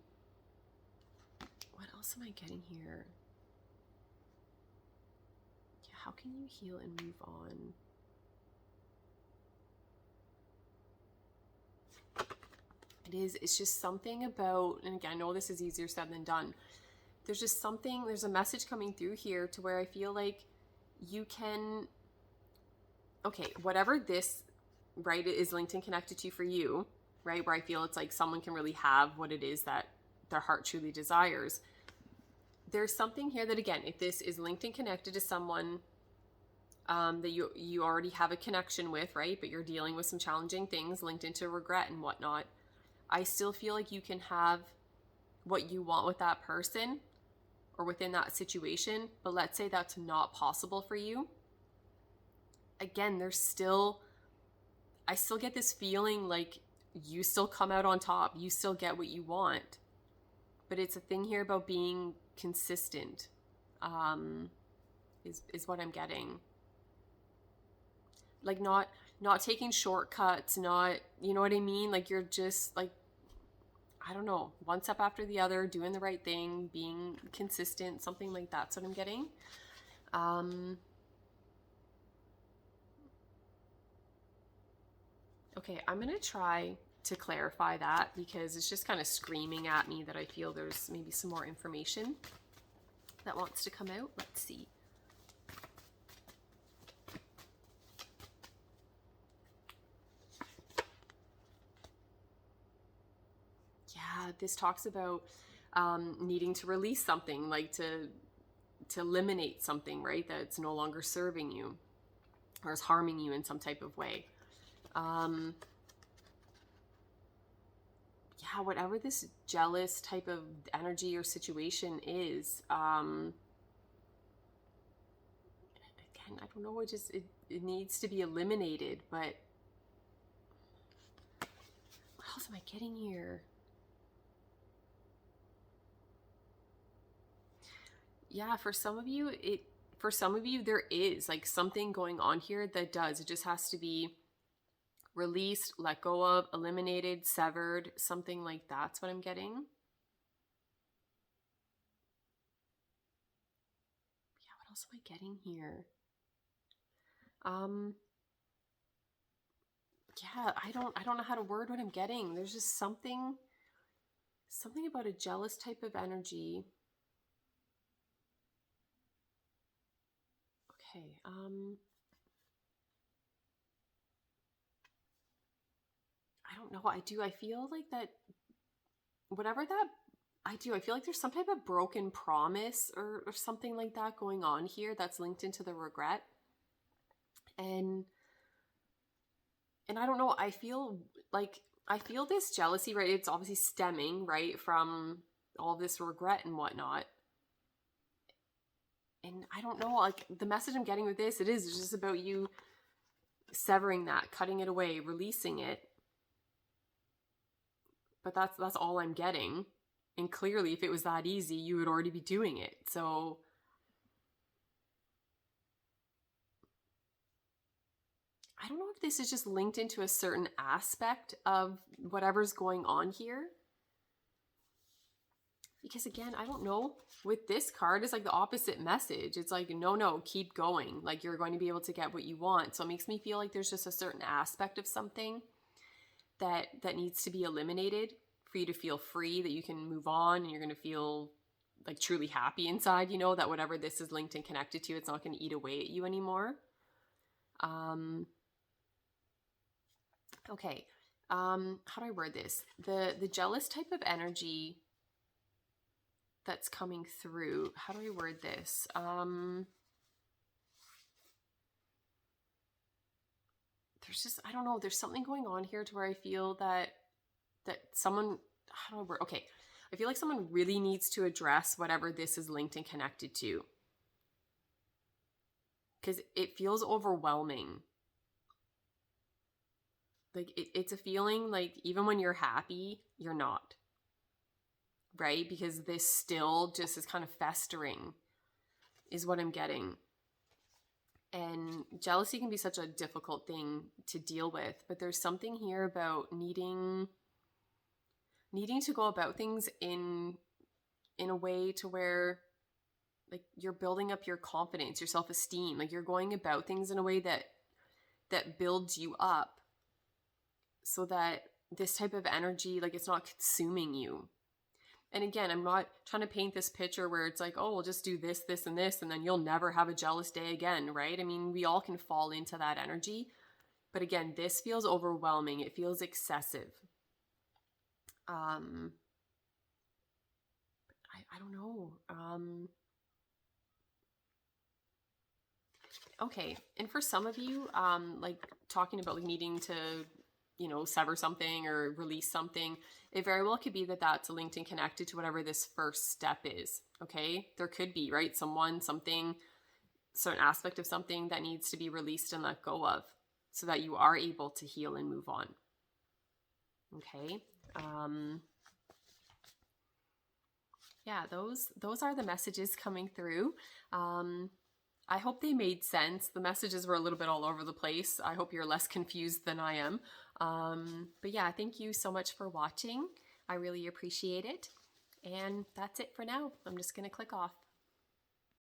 else am I getting here? How can you heal and move on? It's just something about, and again, I know this is easier said than done. There's a message coming through here to where I feel like you can, whatever this, right, is linked and connected to for you, right, where I feel it's like someone can really have what it is that their heart truly desires. There's something here that, again, if this is linked and connected to someone that you already have a connection with, right, but you're dealing with some challenging things linked into regret and whatnot, I still feel like you can have what you want with that person, or within that situation, but let's say that's not possible for you. Again, I still get this feeling like you still come out on top, you still get what you want. But it's a thing here about being consistent, is what I'm getting. Like not taking shortcuts, not, you know what I mean? Like you're just like, I don't know, one step after the other, doing the right thing, being consistent, something like that's what I'm getting. Okay, I'm going to try to clarify that because it's just kind of screaming at me that I feel there's maybe some more information that wants to come out. Let's see. Yeah, this talks about needing to release something, like to eliminate something, right? That's no longer serving you or is harming you in some type of way. Yeah, whatever this jealous type of energy or situation is, again, I don't know, it needs to be eliminated, but what else am I getting here? Yeah, for some of you, there is like something going on here it just has to be released, let go of, eliminated, severed, something like that's what I'm getting. Yeah, what else am I getting here? Yeah, I don't know how to word what I'm getting. There's just something about a jealous type of energy. Okay, I don't know. I feel like that, whatever that I feel like there's some type of broken promise or something like that going on here that's linked into the regret. And I don't know, I feel this jealousy, right? It's obviously stemming, right, from all this regret and whatnot. And I don't know, like the message I'm getting with this, it's just about you severing that, cutting it away, releasing it. But that's all I'm getting. And clearly, if it was that easy, you would already be doing it. So I don't know if this is just linked into a certain aspect of whatever's going on here. Because again, I don't know. With this card, it's like the opposite message. It's like, no, keep going. Like you're going to be able to get what you want. So it makes me feel like there's just a certain aspect of something that needs to be eliminated for you to feel free, that you can move on and you're going to feel like truly happy inside, you know, that whatever this is linked and connected to, it's not going to eat away at you anymore. Okay. How do I word this? The jealous type of energy that's coming through. How do I word this? There's just, I don't know, there's something going on here to where I feel that someone, how do I word? Okay. I feel like someone really needs to address whatever this is linked and connected to. Because it feels overwhelming. Like it's a feeling like even when you're happy, you're not. Right? Because this still just is kind of festering is what I'm getting. And jealousy can be such a difficult thing to deal with, but there's something here about needing to go about things in a way to where like you're building up your confidence, your self-esteem, like you're going about things in a way that builds you up so that this type of energy, like it's not consuming you. And again, I'm not trying to paint this picture where it's like, oh, we'll just do this, this, and this, and then you'll never have a jealous day again, right? I mean, we all can fall into that energy. But again, this feels overwhelming. It feels excessive. I don't know. Okay. And for some of you, like talking about like needing to, sever something or release something, it very well could be that that's linked and connected to whatever this first step is. Okay. There could be, right? Someone, something, certain aspect of something that needs to be released and let go of so that you are able to heal and move on. Okay. Yeah, those are the messages coming through. I hope they made sense. The messages were a little bit all over the place. I hope you're less confused than I am. But yeah, thank you so much for watching. I really appreciate it. And that's it for now. I'm just going to click off.